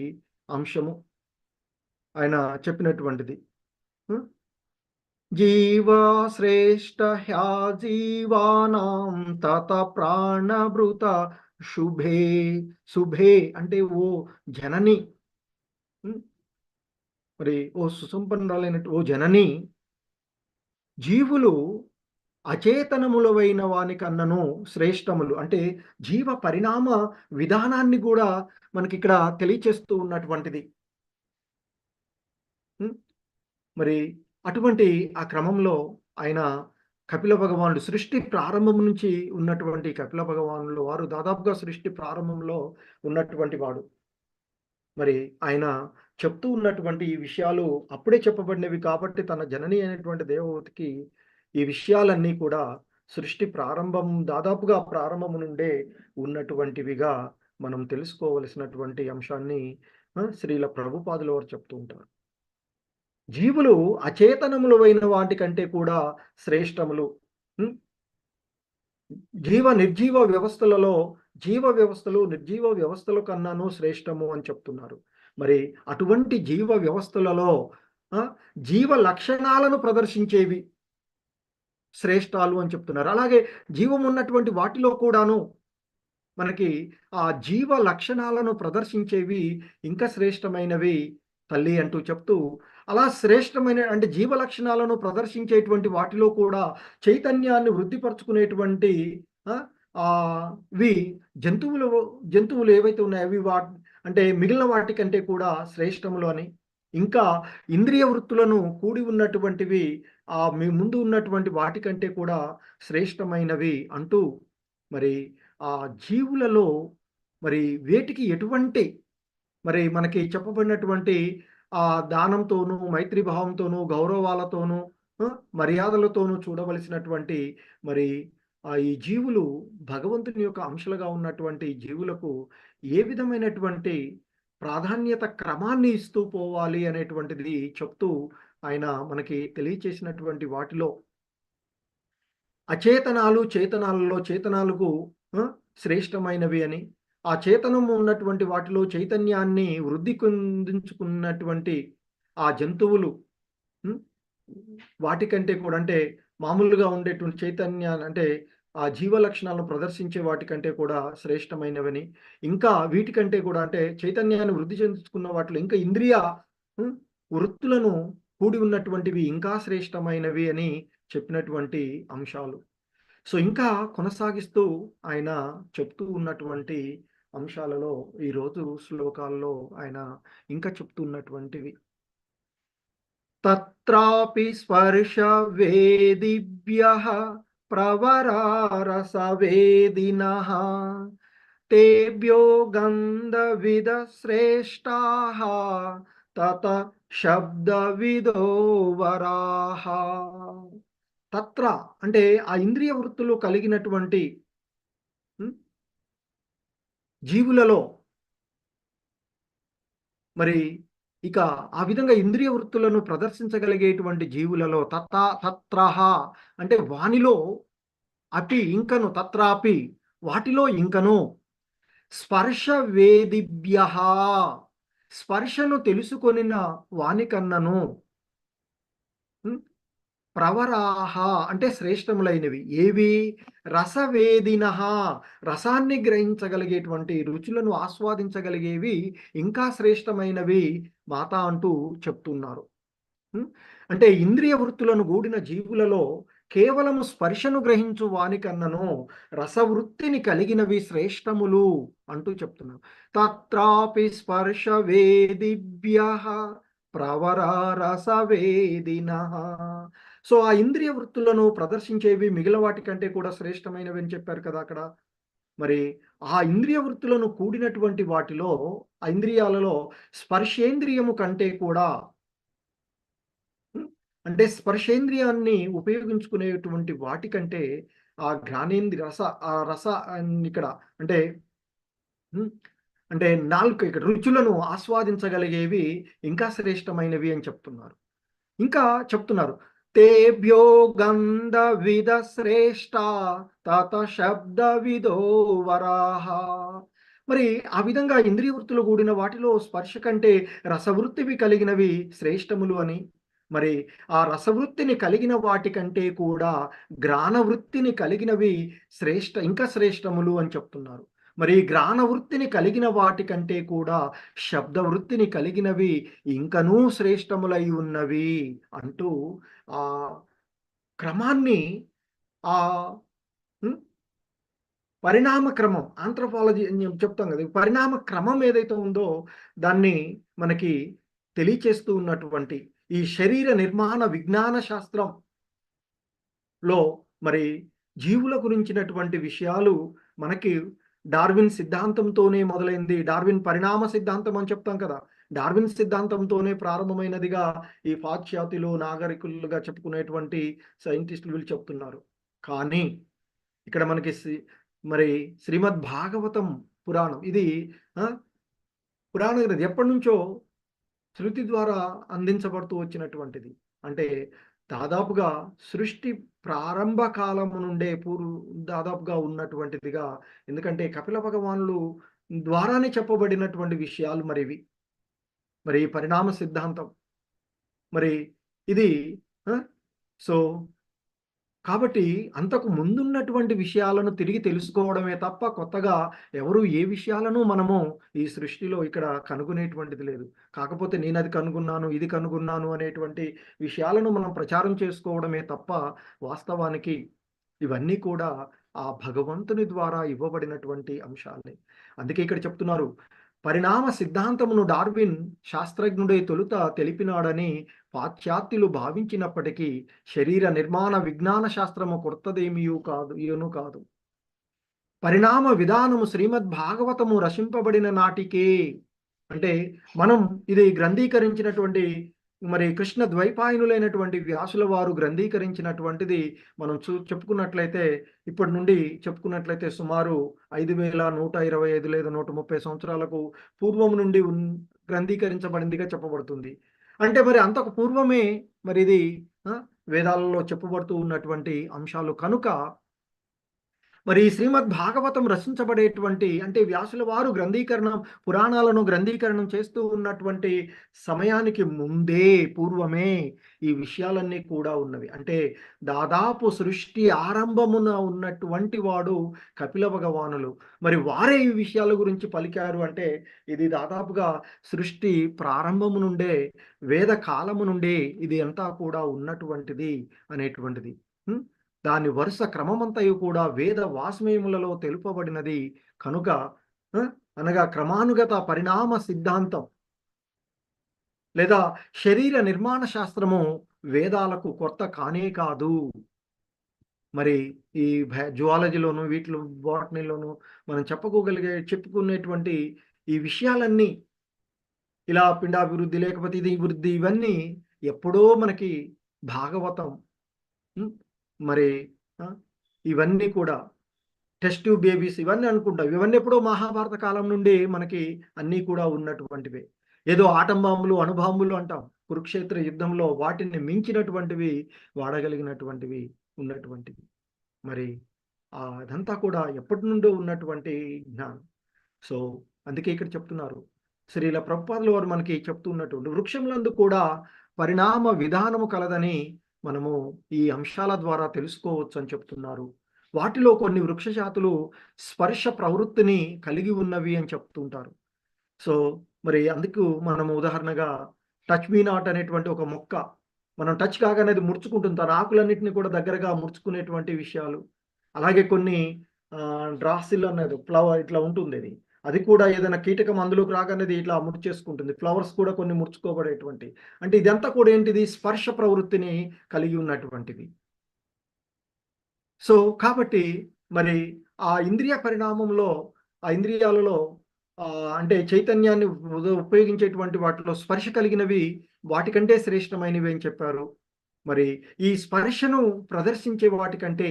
అంశము ఆయన చెప్పినటువంటిది, జీవా శ్రేష్ఠ హ్యా జీవానాం తత ప్రాణభృత శుభే. శుభే అంటే ఓ జనని, మరి ఓ సుసంపన్నురాలైన ఓ జనని, జీవులు అచేతనములవైన వానికన్నను శ్రేష్టములు. అంటే జీవ పరిణామ విధానాన్ని కూడా మనకి ఇక్కడ తెలియచేస్తూ ఉన్నటువంటిది. మరి అటువంటి ఆ క్రమంలో ఆయన కపిల భగవానుడు సృష్టి ప్రారంభం నుంచి ఉన్నటువంటి కపిల భగవానులు వారు దాదాపుగా సృష్టి ప్రారంభంలో ఉన్నటువంటి వాడు. మరి ఆయన చెప్తూ ఉన్నటువంటి ఈ విషయాలు అప్పుడే చెప్పబడినవి కాబట్టి తన జనని అయినటువంటి దేవహూతికి ఈ విషయాలన్నీ కూడా సృష్టి ప్రారంభం దాదాపుగా ప్రారంభం నుండే ఉన్నటువంటివిగా మనం తెలుసుకోవలసినటువంటి అంశాన్ని శ్రీల ప్రభుపాదుల వారు చెప్తూ ఉంటారు. జీవులు అచేతనములైన వాటి కంటే కూడా శ్రేష్టములు. నిర్జీవ వ్యవస్థలలో జీవ వ్యవస్థలు నిర్జీవ వ్యవస్థల కన్నాను శ్రేష్టము అని చెప్తున్నారు. మరి అటువంటి జీవ వ్యవస్థలలో జీవ లక్షణాలను ప్రదర్శించేవి శ్రేష్టాలు అని చెప్తున్నారు. అలాగే జీవం ఉన్నటువంటి వాటిలో కూడాను మనకి ఆ జీవ లక్షణాలను ప్రదర్శించేవి ఇంకా శ్రేష్టమైనవి తల్లి అంటూ చెప్తూ, అలా శ్రేష్టమైన అంటే జీవ లక్షణాలను ప్రదర్శించేటువంటి వాటిలో కూడా చైతన్యాన్ని వృద్ధిపరచుకునేటువంటి జంతువులు ఏవైతే ఉన్నాయో అవి అంటే మిగిలిన వాటికంటే కూడా శ్రేష్టములు అని, ఇంకా ఇంద్రియ వృత్తులను కూడి ఉన్నటువంటివి మీ ముందు ఉన్నటువంటి వాటికంటే కూడా శ్రేష్టమైనవి అంటూ, మరి ఆ జీవులలో మరి వేటికి ఎటువంటి మరి మనకి చెప్పబడినటువంటి దానంతోనూ మైత్రి భావంతోనూ గౌరవాలతోనూ మర్యాదలతోనూ చూడవలసినటువంటి మరి ఈ జీవులు భగవంతుని యొక్క అంశాలుగా ఉన్నటువంటి జీవులకు ఏ విధమైనటువంటి ప్రాధాన్యత క్రమాన్ని ఇస్తూ పోవాలి అనేటువంటిది చెప్తూ ఆయన మనకి తెలియచేసినటువంటి వాటిలో అచేతనాలు చేతనాలలో చేతనాలకు శ్రేష్టమైనవి అని, ఆ చేతనము ఉన్నటువంటి వాటిలో చైతన్యాన్ని వృద్ధి పొందించుకున్నటువంటి ఆ జంతువులు వాటికంటే కూడా అంటే మామూలుగా ఉండేటువంటి చైతన్యాన్ని అంటే ఆ జీవ లక్షణాలను ప్రదర్శించే వాటికంటే కూడా శ్రేష్టమైనవని, ఇంకా వీటికంటే కూడా అంటే చైతన్యాన్ని వృద్ధి చెందుకున్న వాటిలో ఇంకా ఇంద్రియ వృత్తులను కూడి ఉన్నటువంటివి ఇంకా శ్రేష్టమైనవి అని చెప్పినటువంటి అంశాలు. సో ఇంకా కొనసాగిస్తూ ఆయన చెప్తూ ఉన్నటువంటి అంశాలలో ఈరోజు శ్లోకాల్లో ఆయన ఇంకా చెప్తున్నటువంటివి, తత్రాపి స్పర్శ వేదిభ్యః ప్రవరారసవేదినః తేభ్యో గంధవిద శ్రేష్టాః తత శబ్దవిదో వరాః. తత్ర అంటే ఆ ఇంద్రియ వృత్తులు కలిగినటువంటి జీవులలో మరి ఇక ఆ విధంగా ఇంద్రియ వృత్తులను ప్రదర్శించగలిగేటువంటి జీవులలో తత్రహ అంటే వానిలో అపి ఇంకను తత్రాపి వాటిలో ఇంకను స్పర్శ వేదిభ్యః స్పర్శను తెలుసుకొనిన వానికన్నను ప్రవరాహ అంటే శ్రేష్టములైనవి ఏవి, రసవేదినః రసాన్ని గ్రహించగలిగేటువంటి రుచులను ఆస్వాదించగలిగేవి ఇంకా శ్రేష్టమైనవి మాత అంటూ చెప్తున్నారు. అంటే ఇంద్రియ వృత్తులను గూడిన జీవులలో కేవలము స్పర్శను గ్రహించు వానికన్నను రసవృత్తిని కలిగినవి శ్రేష్టములు అంటూ చెప్తున్నారు. తత్రాపి స్పర్శ వేదిభ్యః ప్రవరా రసవేదినః. సో ఆ ఇంద్రియ వృత్తులను ప్రదర్శించేవి మిగిలిన వాటికంటే కూడా శ్రేష్టమైనవి అని చెప్పారు కదా అక్కడ. మరి ఆ ఇంద్రియ వృత్తులను కూడినటువంటి వాటిలో ఆ ఇంద్రియాలలో స్పర్శేంద్రియము కంటే కూడా అంటే స్పర్శేంద్రియాన్ని ఉపయోగించుకునేటువంటి వాటికంటే ఆ ఘ్రాణేంద్రియ రస ఇక్కడ అంటే అంటే నాలుక ఇక్కడ రుచులను ఆస్వాదించగలిగేవి ఇంకా శ్రేష్టమైనవి అని చెప్తున్నారు. ఇంకా చెప్తున్నారు తేభ్యో గంధవిద శ్రేష్ట తత శబ్దవిదో వరాహ. మరి ఆ విధంగా ఇంద్రియ వృత్తులు కూడిన వాటిలో స్పర్శ కంటే రసవృత్తివి కలిగినవి శ్రేష్టములు అని, మరి ఆ రసవృత్తిని కలిగిన వాటికంటే కూడా గ్రాణవృత్తిని కలిగినవి ఇంకా శ్రేష్టములు అని చెప్తున్నారు. మరి గ్రాణవృత్తిని కలిగిన వాటికంటే కూడా శబ్దవృత్తిని కలిగినవి ఇంకనూ శ్రేష్టములై ఉన్నవి అంటూ ఆ క్రమాన్ని ఆ పరిణామ క్రమం ఆంథ్రోపాలజీ అని చెప్తాం కదా, పరిణామ క్రమం ఏదైతే ఉందో దాన్ని మనకి తెలియచేస్తూ ఉన్నటువంటి ఈ శరీర నిర్మాణ విజ్ఞాన శాస్త్రంలో మరి జీవుల గురించినటువంటి విషయాలు మనకి డార్విన్ సిద్ధాంతంతోనే మొదలైంది. డార్విన్ పరిణామ సిద్ధాంతం అని చెప్తాం కదా, డార్విన్ సిద్ధాంతంతోనే ప్రారంభమైనదిగా ఈ పాశ్చాత్యులు నాగరికులుగా చెప్పుకునేటువంటి సైంటిస్టులు వీళ్ళు చెప్తున్నారు. కానీ ఇక్కడ మనకి మరి శ్రీమద్ భాగవతం పురాణం ఇది పురాణ గ్రంథం ఎప్పటి నుంచో శృతి ద్వారా అందించబడుతూ వచ్చినటువంటిది. అంటే దాదాపుగా సృష్టి ప్రారంభ కాలము నుండే దాదాపుగా ఉన్నటువంటిదిగా, ఎందుకంటే కపిల భగవానులు ద్వారానే చెప్పబడినటువంటి విషయాలు మరి ఇవి. మరి పరిణామ సిద్ధాంతం మరి ఇది సో కాబట్టి అంతకు ముందున్నటువంటి విషయాలను తిరిగి తెలుసుకోవడమే తప్ప కొత్తగా ఎవరు ఏ విషయాలను మనము ఈ సృష్టిలో ఇక్కడ కనుగొనేటువంటిది లేదు. కాకపోతే నేను అది కనుగొన్నాను, ఇది కనుగొన్నాను అనేటువంటి విషయాలను మనం ప్రచారం చేసుకోవడమే తప్ప వాస్తవానికి ఇవన్నీ కూడా ఆ భగవంతుని ద్వారా ఇవ్వబడినటువంటి అంశాలే. అందుకే ఇక్కడ చెప్తున్నారు, పరిణామ సిద్ధాంతమును డార్విన్ శాస్త్రజ్ఞుడే తొలుత తెలిపినాడని పాశ్చాత్యులు భావించినప్పటికీ శరీర నిర్మాణ విజ్ఞాన శాస్త్రము కొత్తదేమీయూ కాదు. పరిణామ విధానము శ్రీమద్ భాగవతము రచింపబడిన నాటికే, అంటే మనం ఇది గ్రంథీకరించినటువంటి మరి కృష్ణ ద్వైపాయనులైనటువంటి వ్యాసుల వారు గ్రంథీకరించినటువంటిది మనం చెప్పుకున్నట్లయితే ఇప్పటి నుండి చెప్పుకున్నట్లయితే సుమారు 5125 లేదా 130 సంవత్సరాలకు పూర్వం నుండి గ్రంథీకరించబడిందిగా చెప్పబడుతుంది. అంటే మరి అంతకు పూర్వమే మరి ఇది వేదాలలో చెప్పబడుతూ ఉన్నటువంటి అంశాలు కనుక మరి శ్రీమద్ భాగవతం రచించబడేటువంటి, అంటే వ్యాసుల వారు పురాణాలను గ్రంథీకరణం చేస్తూ ఉన్నటువంటి సమయానికి పూర్వమే ఈ విషయాలన్నీ కూడా ఉన్నవి. అంటే దాదాపు సృష్టి ఆరంభమున ఉన్నటువంటి వాడు కపిల భగవానులు. మరి వారే ఈ విషయాల గురించి పలికారు. అంటే ఇది దాదాపుగా సృష్టి ప్రారంభము నుండే, వేద కాలము నుండే ఇది అంతా కూడా ఉన్నటువంటిది అనేటువంటిది. దాని వరుస క్రమమంతయు కూడా వేద వాస్మయములలో తెలుపబడినది కనుక అనగా క్రమానుగత పరిణామ సిద్ధాంతం లేదా శరీర నిర్మాణ శాస్త్రము వేదాలకు కొత్త కానే కాదు. మరి ఈ జువాలజీలోను వీటిలో బాటనీలోను మనం చెప్పుకునేటువంటి ఈ విషయాలన్నీ ఇలా పిండాభివృద్ధి లేకపోతే ఇది వృద్ధి ఇవన్నీ ఎప్పుడో మనకి భాగవతం మరి ఇవన్నీ కూడా టెస్ట్ ట్యూబ్ బేబీస్ ఇవన్నీ అనుకుంటాం. ఇవన్నీ ఎప్పుడో మహాభారత కాలం నుండి మనకి అన్నీ కూడా ఉన్నటువంటివే. ఏదో ఆటం బాంబులు అణుబాంబులు అంటాం, కురుక్షేత్ర యుద్ధంలో వాటిని మించినటువంటివి వాడగలిగినటువంటివి ఉన్నటువంటివి. మరి అదంతా కూడా ఎప్పటి నుండో ఉన్నటువంటి జ్ఞానం. సో అందుకే ఇక్కడ చెప్తున్నారు, శ్రీల ప్రభుపాదుల వారు మనకి చెప్తున్నటువంటి వృక్షములందు కూడా పరిణామ విధానము కలదని మనము ఈ అంశాల ద్వారా తెలుసుకోవచ్చు అని చెప్తున్నారు. వాటిలో కొన్ని వృక్ష జాతులు స్పర్శ ప్రవృత్తిని కలిగి ఉన్నవి అని చెప్తుంటారు. సో మరి అందుకు మనము ఉదాహరణగా టచ్ మీ నాట్ అనేటువంటి ఒక మొక్క మనం టచ్ కాగానే అది ముడుచుకుంటుంది, తన ఆకులన్నింటినీ కూడా దగ్గరగా ముడుచుకునేటువంటి విషయాలు. అలాగే కొన్ని డ్రాసిల్ అనేది ఫ్లవర్ ఇట్లా ఉంటుంది, అది కూడా ఏదైనా కీటకం అందులోకి రాగానేది ఇట్లా ముడిచేసుకుంటుంది. ఫ్లవర్స్ కూడా కొన్ని ముడుచుకోబడేటువంటి, అంటే ఇదంతా కూడా ఏంటిది స్పర్శ ప్రవృత్తిని కలిగి ఉన్నటువంటివి. సో కాబట్టి మరి ఆ ఇంద్రియ పరిణామంలో ఆ ఇంద్రియాలలో అంటే చైతన్యాన్ని ఉపయోగించేటువంటి వాటిలో స్పర్శ కలిగినవి వాటికంటే శ్రేష్టమైనవి అని చెప్పారు. మరి ఈ స్పర్శను ప్రదర్శించే వాటికంటే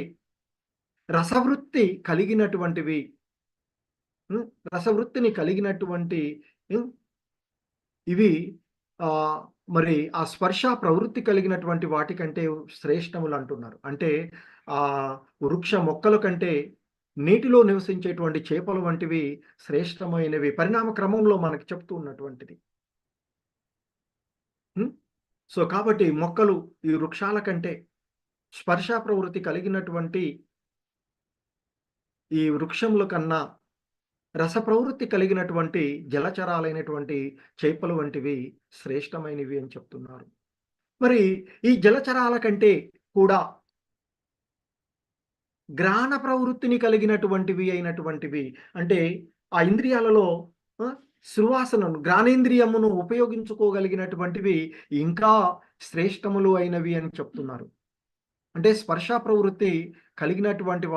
రసవృత్తి కలిగినటువంటివి, రసవృత్తిని కలిగినటువంటి ఇవి మరి ఆ స్పర్శ ప్రవృత్తి కలిగినటువంటి వాటికంటే శ్రేష్టములు అంటున్నారు. అంటే ఆ వృక్ష మొక్కల కంటే నీటిలో నివసించేటువంటి చేపలు వంటివి శ్రేష్టమైనవి పరిణామ క్రమంలో మనకి చెప్తూ ఉన్నటువంటిది. సో కాబట్టి మొక్కలు ఈ వృక్షాల కంటే స్పర్శ ప్రవృత్తి కలిగినటువంటి ఈ వృక్షముల కన్నా రస ప్రవృత్తి కలిగినటువంటి జలచరాలైనటువంటి చేపలు వంటివి శ్రేష్టమైనవి అని చెప్తున్నారు. మరి ఈ జలచరాల కంటే కూడా గ్రాణ ప్రవృత్తిని కలిగినటువంటివి అయినటువంటివి, అంటే ఆ ఇంద్రియాలలో సువాసనను గ్రాణేంద్రియమును ఉపయోగించుకోగలిగినటువంటివి ఇంకా శ్రేష్టములు అయినవి అని చెప్తున్నారు. అంటే స్పర్శ ప్రవృత్తి కలిగినటువంటి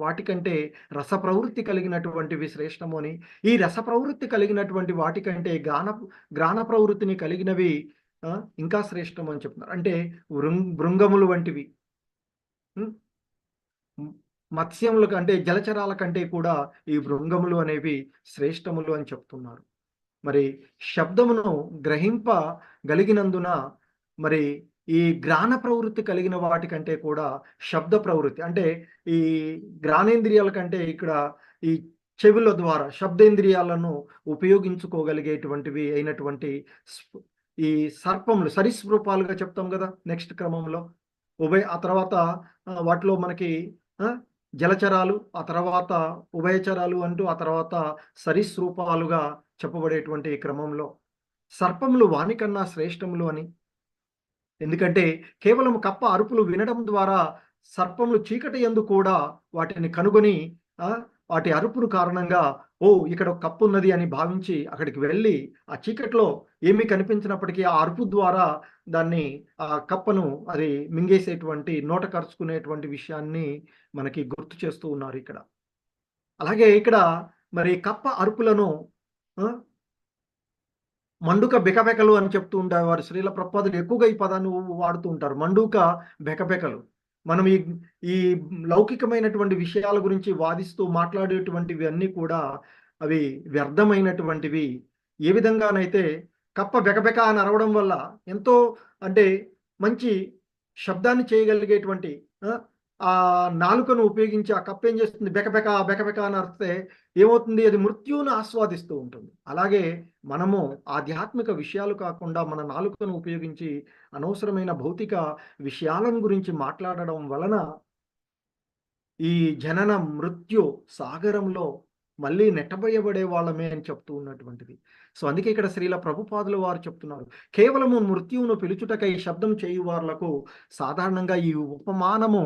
వాటికంటే రస ప్రవృత్తి కలిగినటువంటివి శ్రేష్టము అని, ఈ రస ప్రవృత్తి కలిగినటువంటి వాటికంటే గ్రాణ ప్రవృత్తిని కలిగినవి ఇంకా శ్రేష్టము అని చెప్తున్నారు. అంటే భృంగములు వంటివి, మత్స్యముల కంటే జలచరాల కంటే కూడా ఈ భృంగములు అనేవి శ్రేష్టములు అని చెప్తున్నారు. మరి శబ్దమును గ్రహింపగలిగినందున మరి ఈ గ్రాణ ప్రవృత్తి కలిగిన వాటికంటే కూడా శబ్ద ప్రవృత్తి అంటే ఈ గ్రాణేంద్రియాల కంటే ఇక్కడ ఈ చెవుల ద్వారా శబ్దేంద్రియాలను ఉపయోగించుకోగలిగేటువంటివి అయినటువంటి ఈ సర్పములు సరీసృపాలుగా చెప్తాం కదా నెక్స్ట్ క్రమంలో. ఆ తర్వాత వాటిలో మనకి జలచరాలు, ఆ తర్వాత ఉభయచరాలు అంటూ ఆ తర్వాత సరీసృపాలుగా చెప్పబడేటువంటి క్రమంలో సర్పములు వానికన్నా శ్రేష్టములు అని. ఎందుకంటే కేవలం కప్ప అరుపులు వినడం ద్వారా సర్పములు చీకటి యందు కూడా వాటిని కనుగొని వాటి అరుపుల కారణంగా ఇక్కడ ఒక కప్పు ఉన్నది అని భావించి అక్కడికి వెళ్ళి ఆ చీకట్లో ఏమీ కనిపించినప్పటికీ ఆ అరుపు ద్వారా దాన్ని ఆ కప్పను అది మింగేసేటువంటి నోట కరుచుకునేటువంటి విషయాన్ని మనకి గుర్తు చేస్తూ ఉన్నారు ఇక్కడ. అలాగే ఇక్కడ మరి కప్ప అరుపులను మండుక బెకబెకలు అని చెప్తూ ఉండేవారు శ్రీల ప్రభుపాదులు ఎక్కువగా ఈ పదాన్ని వాడుతూ ఉంటారు. మండుక బెకబెకలు. మనం ఈ లౌకికమైనటువంటి విషయాల గురించి వాదిస్తూ మాట్లాడేటువంటివి అన్నీ కూడా అవి వ్యర్థమైనటువంటివి. ఏ విధంగానైతే కప్ప బెకబెక అని అరవడం వల్ల ఎంతో అంటే మంచి శబ్దాన్ని చేయగలిగేటువంటి ఆ నాలుకను ఉపయోగించి ఆ కప్ప ఏం చేస్తుంది, బెకబెక బెకబెక అని అరిస్తే ఏమవుతుంది, అది మృత్యువును ఆస్వాదిస్తూ ఉంటుంది. అలాగే మనము ఆధ్యాత్మిక విషయాలు కాకుండా మన నాలుకను ఉపయోగించి అనవసరమైన భౌతిక విషయాలను గురించి మాట్లాడడం వలన ఈ జనన మృత్యు సాగరంలో మళ్ళీ నెట్టబోయబడే వాళ్ళమే అని చెప్తూ ఉన్నటువంటిది. సో అందుకే ఇక్కడ శ్రీల ప్రభుపాదుల వారు చెప్తున్నారు, కేవలము మృత్యువును పిలుచుటకై శబ్దం చేయు వాళ్లకు సాధారణంగా ఈ ఉపమానము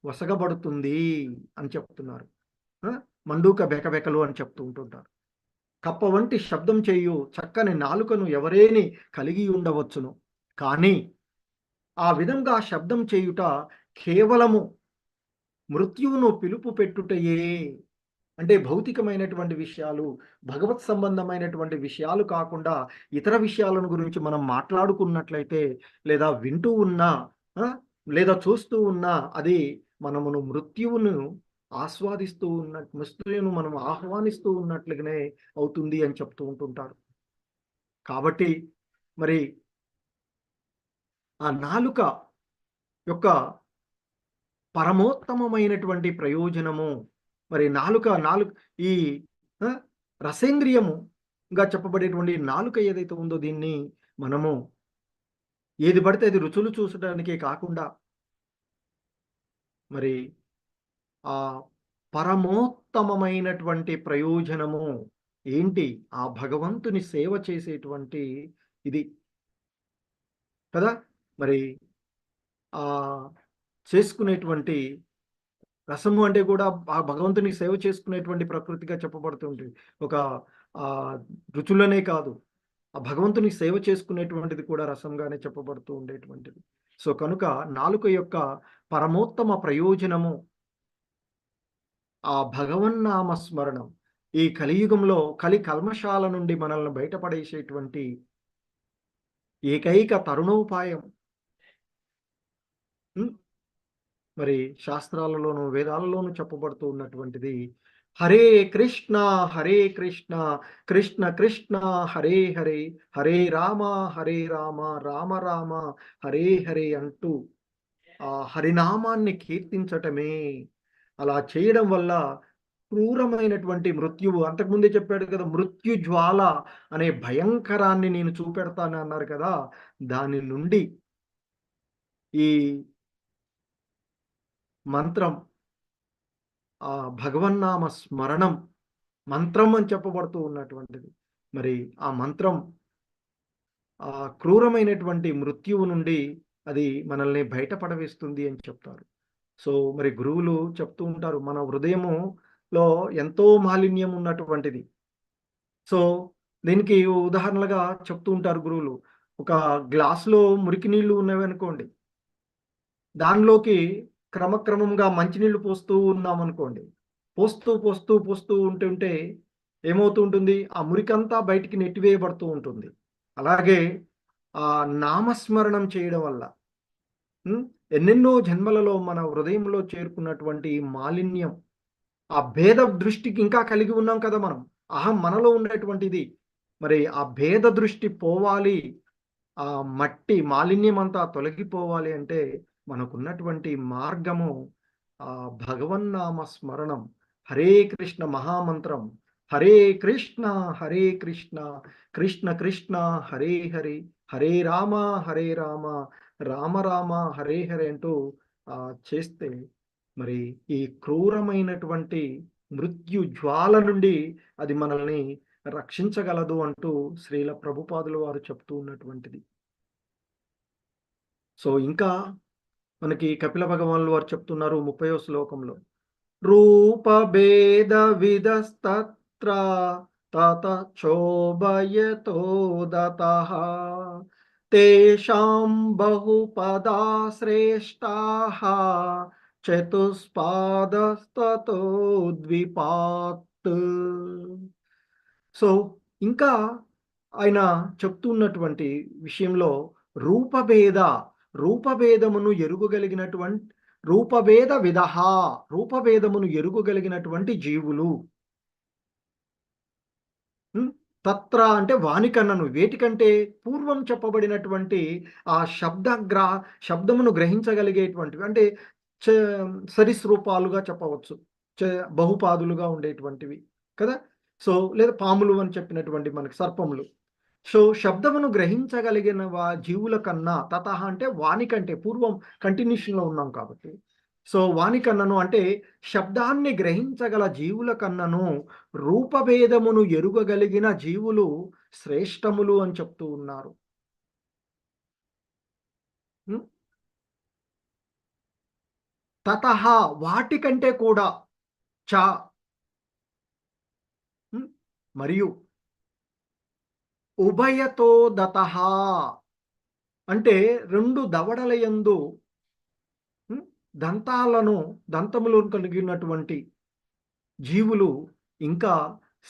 వసగబడుతుంది అని చెప్తున్నారు. మండూక బెకబెకలు అని చెప్తూ ఉంటుంటారు. కప్ప వంటి శబ్దం చేయు చక్కని నాలుకను ఎవరేని కలిగి ఉండవచ్చును, కానీ ఆ విధంగా శబ్దం చేయుట కేవలము మృత్యువును పిలుపు పెట్టుటయే. అంటే భౌతికమైనటువంటి విషయాలు, భగవత్ సంబంధమైనటువంటి విషయాలు కాకుండా ఇతర విషయాలను గురించి మనం మాట్లాడుకున్నట్లయితే లేదా వింటూ ఉన్నా లేదా చూస్తూ ఉన్నా అది మనమును మృత్యువును ఆస్వాదిస్తూ మృత్యువును మనం ఆహ్వానిస్తూ ఉన్నట్లుగానే అవుతుంది అని చెప్తూ ఉంటుంటారు. కాబట్టి మరి ఆ నాలుక యొక్క పరమోత్తమమైనటువంటి ప్రయోజనము మరి నాలుక ఈ రసేంద్రియముగా చెప్పబడేటువంటి నాలుక ఏదైతే ఉందో దీన్ని మనము ఏది పడితే అది రుచులు చూసడానికే కాకుండా మరి ఆ పరమోత్తమమైనటువంటి ప్రయోజనము ఏంటి, ఆ భగవంతుని సేవ చేసేటువంటి ఇది కదా. మరి ఆ చేసుకునేటువంటి రసము అంటే కూడా ఆ భగవంతుని సేవ చేసుకునేటువంటి ప్రకృతిగా చెప్పబడుతుంటుంది. ఒక రుచులనే కాదు, ఆ భగవంతుని సేవ చేసుకునేటువంటిది కూడా రసంగానే చెప్పబడుతూ ఉండేటువంటిది. సో కనుక నాలుక యొక్క పరమోత్తమ ప్రయోజనము ఆ భగవన్నామ స్మరణం. ఈ కలియుగంలో కల్మషాల నుండి మనల్ని బయటపడేసేటువంటి ఏకైక తరుణోపాయం. మరి శాస్త్రాలలోను వేదాలలోనూ చెప్పబడుతూ ఉన్నటువంటిది హరే కృష్ణ కృష్ణ కృష్ణ హరే హరే, హరే రామ రామ రామ హరే హరే అంటూ ఆ హరినామాన్ని కీర్తించటమే. అలా చేయడం వల్ల క్రూరమైనటువంటి మృత్యువు, అంతకుముందే చెప్పాడు కదా, మృత్యు జ్వాల అనే భయంకరాన్ని నేను చూపెడతాను అన్నారు కదా, దాని నుండి ఈ మంత్రం, ఆ భగవన్నామ స్మరణం మంత్రం అని చెప్పబడుతూ ఉన్నటువంటిది. మరి ఆ మంత్రం ఆ క్రూరమైనటువంటి మృత్యువు నుండి అది మనల్ని బయటపడవేస్తుంది అని చెప్తారు. సో మరి గురువులు చెప్తూ ఉంటారు, మన హృదయములో ఎంతో మాలిన్యం ఉన్నటువంటిది. సో దీనికి ఉదాహరణలుగా చెప్తూ ఉంటారు గురువులు, ఒక గ్లాసులో మురికి నీళ్లు ఉన్నవి అనుకోండి, దానిలోకి క్రమక్రమంగా మంచినీళ్ళు పోస్తూ ఉన్నాం అనుకోండి, పోస్తూ ఉంటుంటే ఏమవుతూ ఉంటుంది, ఆ మురికంతా బయటికి నెట్టివేయబడుతూ ఉంటుంది. అలాగే ఆ నామస్మరణం చేయడం వల్ల ఎన్నెన్నో జన్మలలో మన హృదయంలో చేరుకున్నటువంటి మాలిన్యం, ఆ భేద దృష్టికి ఇంకా కలిగి ఉన్నాం కదా మనం. అహం మనలో ఉండేటువంటిది. మరి ఆ భేద దృష్టి పోవాలి, ఆ మట్టి మాలిన్యం అంతా తొలగిపోవాలి అంటే మనకున్నటువంటి మార్గము ఆ భగవన్నామ స్మరణం, హరే కృష్ణ మహామంత్రం, హరే కృష్ణ హరే కృష్ణ కృష్ణ కృష్ణ హరే హరే, హరే రామ హరే రామ రామ రామ హరే హరే అంటూ చేస్తే మరి ఈ క్రూరమైనటువంటి మృత్యు జ్వాల నుండి అది మనల్ని రక్షించగలదు అంటూ శ్రీల ప్రభుపాదుల వారు చెప్తూ ఉన్నటువంటిది. సో ఇంకా మనకి కపిల భగవానులు వారు చెప్తున్నారు 30వ శ్లోకంలో, రూపభేద విదస్తత్ర తత చోభయతో దతః తేషాం బహుపదా శ్రేష్టాః చతుస్పాదస్తతో ద్విపాత్. సో ఇంకా ఆయన చెప్తున్నటువంటి విషయంలో రూపభేదమును ఎరుగగలిగినటువంటి రూపభేద విదహ, రూపభేదమును ఎరుగగలిగినటువంటి జీవులు. తత్ర అంటే వానికన్నను, వేటికంటే పూర్వం చెప్పబడినటువంటి ఆ శబ్దమును గ్రహించగలిగేటువంటివి, అంటే సరీసృపాలుగా చెప్పవచ్చు, బహుపాదులుగా ఉండేటువంటివి కదా. సో లేదా పాములు అని చెప్పినటువంటి మనకి సర్పములు. సో శబ్దమును గ్రహించగలిగిన జీవుల కన్నా, తతహ అంటే వానికంటే, పూర్వం కంటిన్యూషన్లో ఉన్నాం కాబట్టి, సో వానికన్నను అంటే శబ్దాన్ని గ్రహించగల జీవుల కన్నను రూపభేదమును ఎరుగగలిగిన జీవులు శ్రేష్టములు అని చెప్తూ ఉన్నారు. తతహ వాటికంటే కూడా, చ మరియు ఉభయతో దతః అంటే రెండు దవడలయందు దంతములు కలిగినటువంటి జీవులు ఇంకా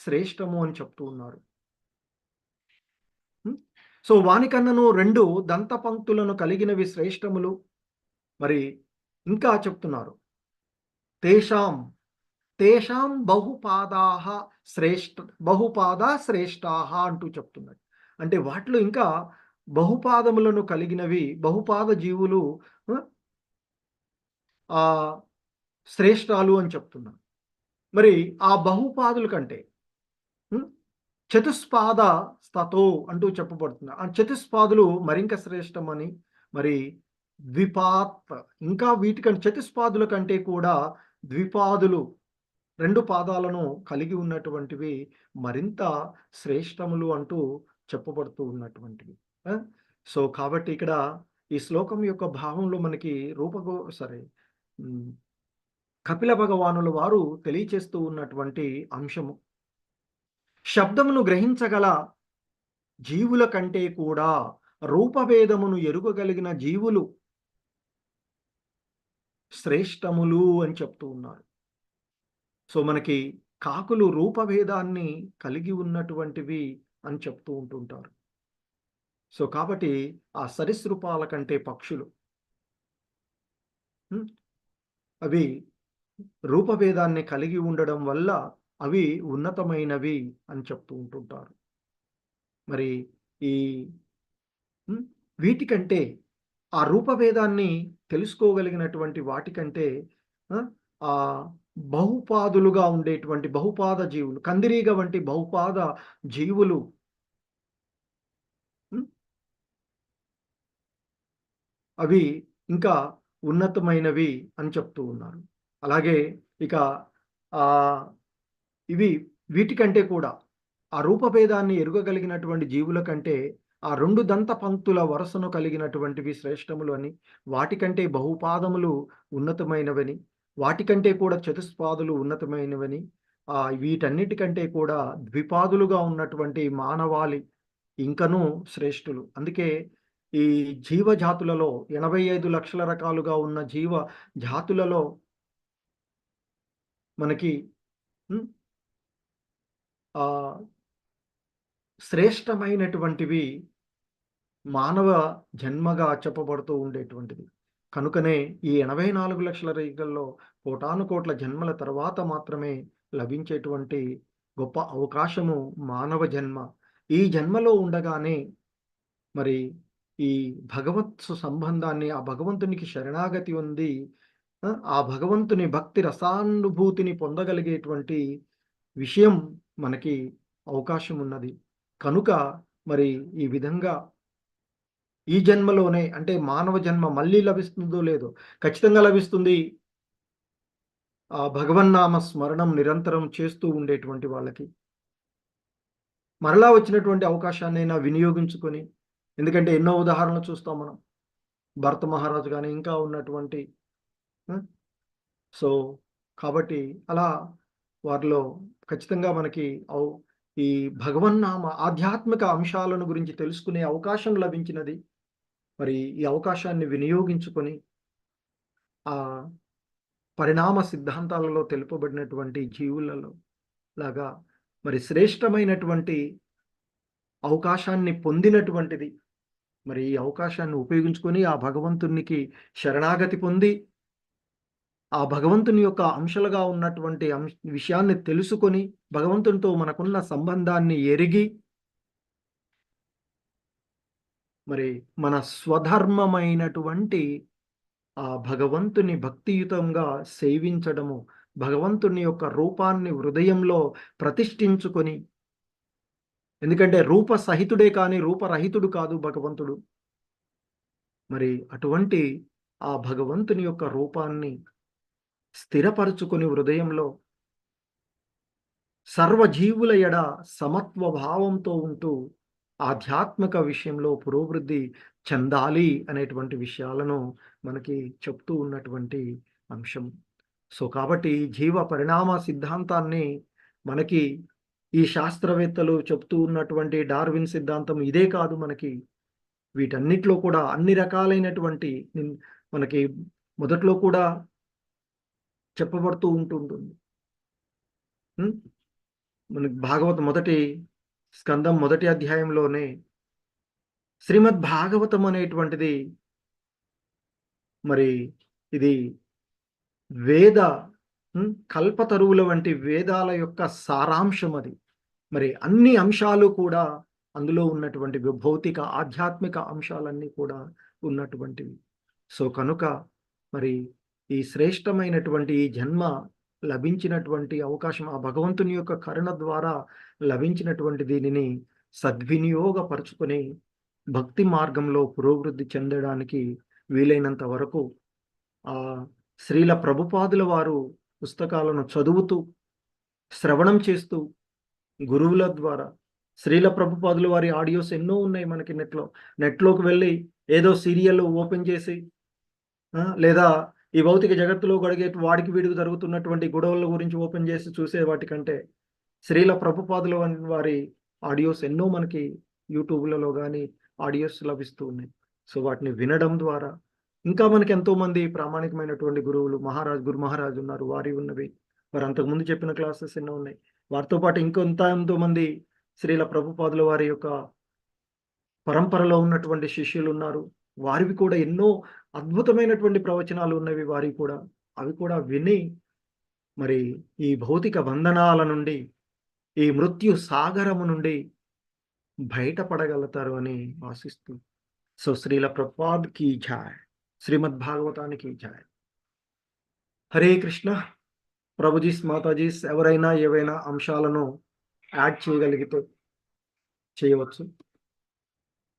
శ్రేష్టము అని చెప్తూ ఉన్నారు. సో వానికన్నను రెండు దంత పంక్తులను కలిగినవి శ్రేష్టములు. మరి ఇంకా చెప్తున్నారు, తేషాం బహుపాదాః శ్రేష్టాః అంటూ చెప్తున్నాడు. అంటే వాటిలో ఇంకా బహుపాదములను కలిగినవి, బహుపాద జీవులు శ్రేష్టాలు అని చెప్తున్నారు. మరి ఆ బహుపాదుల కంటే చతుస్పాద స్తతో అంటూ చెప్పబడుతున్నారు. ఆ చతుస్పాదులు మరింక శ్రేష్టమని, మరి ద్విపాత్ ఇంకా వీటికంటే చతుస్పాదుల కంటే కూడా ద్విపాదులు, రెండు పాదాలను కలిగి ఉన్నటువంటివి మరింత శ్రేష్టములు అంటూ చెప్పబడుతూ ఉన్నటువంటివి. సో కాబట్టి ఇక్కడ ఈ శ్లోకం యొక్క భావంలో మనకి కపిల భగవానుల వారు తెలియచేస్తూ ఉన్నటువంటి అంశము, శబ్దమును గ్రహించగల జీవుల కంటే కూడా రూపభేదమును ఎరుగగలిగిన జీవులు శ్రేష్టములు అని చెప్తూ ఉన్నారు. సో మనకి కాకులు రూపభేదాన్ని కలిగి ఉన్నటువంటివి అని చెప్తూ ఉంటుంటారు. సో కాబట్టి ఆ సరీసృపాల కంటే పక్షులు అవి రూపభేదాన్ని కలిగి ఉండడం వల్ల అవి ఉన్నతమైనవి అని చెప్తూ ఉంటుంటారు. మరి ఈ వీటికంటే, ఆ రూపభేదాన్ని తెలుసుకోగలిగినటువంటి వాటికంటే ఆ బహుపాదులుగా ఉండేటువంటి బహుపాద జీవులు, కందిరీగ వంటి బహుపాద జీవులు అవి ఇంకా ఉన్నతమైనవి అని చెప్తూ ఉన్నారు. అలాగే ఇక వీటికంటే కూడా ఆ రూపభేదాన్ని ఎరుగగలిగినటువంటి జీవుల కంటే ఆ రెండు దంత పంక్తుల వరసను కలిగినటువంటివి శ్రేష్టములు అని, వాటికంటే బహుపాదములు ఉన్నతమైనవని, వాటికంటే కూడా చతుస్పాదులు ఉన్నతమైనవని, వీటన్నిటికంటే కూడా ద్విపాదులుగా ఉన్నటువంటి మానవాళి ఇంకనూ శ్రేష్ఠులు. అందుకే ఈ జీవజాతులలో 85 లక్షల రకాలుగా ఉన్న జీవ జాతులలో మనకి శ్రేష్టమైనటువంటివి మానవ జన్మగా చెప్పబడుతూ ఉండేటువంటిది. కనుకనే ఈ 84 లక్షల రేఖల్లో కోటాను కోట్ల జన్మల తర్వాత మాత్రమే లభించేటువంటి గొప్ప అవకాశము మానవ జన్మ. ఈ జన్మలో ఉండగానే మరి ఈ భగవత్ సంబంధాన్ని, ఆ భగవంతునికి శరణాగతి ఉంది, ఆ భగవంతుని భక్తి రసానుభూతిని పొందగలిగేటువంటి విషయం మనకి అవకాశం ఉన్నది. కనుక మరి ఈ విధంగా ఈ జన్మలోనే, అంటే మానవ జన్మ మళ్ళీ లభిస్తుందో లేదో, ఖచ్చితంగా లభిస్తుంది. ఆ భగవన్నామ స్మరణం నిరంతరం చేస్తూ ఉండేటువంటి వాళ్ళకి మరలా వచ్చినటువంటి అవకాశాన్నైనా వినియోగించుకొని, ఎందుకంటే ఎన్నో ఉదాహరణలు చూస్తాం మనం. భరత మహారాజు కానీ ఇంకా ఉన్నటువంటి సో కాబట్టి అలా వారిలో ఖచ్చితంగా మనకి ఈ భగవన్నామ ఆధ్యాత్మిక అంశాలను గురించి తెలుసుకునే అవకాశం లభించినది. మరి ఈ అవకాశాన్ని వినియోగించుకొని ఆ పరిణామ సిద్ధాంతాలలో తెలుపబడినటువంటి జీవులలో లాగా మరి శ్రేష్టమైనటువంటి అవకాశాన్ని పొందినటువంటిది. మరి ఈ అవకాశాన్ని ఉపయోగించుకొని ఆ భగవంతునికి శరణాగతి పొంది, ఆ భగవంతుని యొక్క అంశాలుగా ఉన్నటువంటి విషయాన్ని తెలుసుకొని, భగవంతునితో మనకున్న సంబంధాన్ని ఎరిగి, మరి మన స్వధర్మమైనటువంటి ఆ భగవంతుని భక్తియుతంగా సేవించడము, భగవంతుని యొక్క రూపాన్ని హృదయంలో ప్రతిష్ఠించుకొని, ఎందుకంటే రూప సహితుడే కానీ రూపరహితుడు కాదు భగవంతుడు. మరి అటువంటి ఆ భగవంతుని యొక్క రూపాన్ని స్థిరపరుచుకొని హృదయంలో సర్వజీవుల ఎడ సమత్వ భావంతో ఉంటూ ఆధ్యాత్మిక విషయంలో పురోభివృద్ధి చెందాలి అనేటువంటి విషయాలను మనకి చెప్తూ ఉన్నటువంటి అంశం. సో కాబట్టి జీవ పరిణామ సిద్ధాంతాన్ని మనకి ఈ శాస్త్రవేత్తలు చెప్తూ ఉన్నటువంటి డార్విన్ సిద్ధాంతం ఇదే కాదు, మనకి వీటన్నిటిలో కూడా అన్ని రకాలైనటువంటి మనకి మొదట్లో కూడా చెప్పబడుతూ ఉంటుంది. మనకి భాగవతం మొదటి స్కందం మొదటి అధ్యాయంలోనే శ్రీమద్ భాగవతం అనేటువంటిది మరి ఇది వేద కల్పతరువుల వంటి వేదాల యొక్క సారాంశం అది. మరి అన్ని అంశాలు కూడా అందులో ఉన్నటువంటి భౌతిక ఆధ్యాత్మిక అంశాలన్నీ కూడా ఉన్నటువంటివి. సో కనుక మరి ఈ శ్రేష్టమైనటువంటి ఈ జన్మ లభించినటువంటి అవకాశం, ఆ భగవంతుని యొక్క కరుణ ద్వారా లభించినటువంటి దీనిని సద్వినియోగపరుచుకొని భక్తి మార్గంలో పురోభివృద్ధి చెందడానికి వీలైనంత వరకు ఆ శ్రీల ప్రభుపాదుల వారు పుస్తకాలను చదువుతూ, శ్రవణం చేస్తూ, గురువుల ద్వారా శ్రీల ప్రభుపాదుల వారి ఆడియోస్ ఎన్నో ఉన్నాయి మనకి నెట్లోకి వెళ్ళి ఏదో సీరియల్ ఓపెన్ చేసి, లేదా ఈ భౌతిక జగత్తులో గడిగే వాడికి వీడికి జరుగుతున్నటువంటి గొడవల గురించి ఓపెన్ చేసి చూసే వాటికంటే శ్రీల ప్రభుపాదుల వారి ఆడియోస్ ఎన్నో మనకి యూట్యూబ్లలో కానీ ఆడియోస్ లభిస్తూ ఉన్నాయి. సో వాటిని వినడం ద్వారా ఇంకా మనకి ఎంతోమంది ప్రామాణికమైనటువంటి గురువులు గురు మహారాజు ఉన్నారు, వారి ఉన్నవి, వారు అంతకుముందు చెప్పిన క్లాసెస్ ఎన్నో ఉన్నాయి. వారితో పాటు ఎంతో మంది శ్రీల ప్రభుపాదుల వారి యొక్క పరంపరలో ఉన్నటువంటి శిష్యులు ఉన్నారు. వారివి కూడా ఎన్నో అద్భుతమైనటువంటి ప్రవచనాలు ఉన్నవి. అవి కూడా విని మరి ఈ భౌతిక బంధనాల నుండి, ఈ మృత్యు సాగరము నుండి బయటపడగలుగుతారు అని ఆశిస్తూ, సో శ్రీల ప్రభుపాద్ కీ జై, శ్రీమద్ భాగవతానికి జై. హరే కృష్ణ. ప్రభుజీస్, మాతాజీస్ ఎవరైనా ఏవైనా అంశాలను యాడ్ చేయగలిగితే చేయవచ్చు.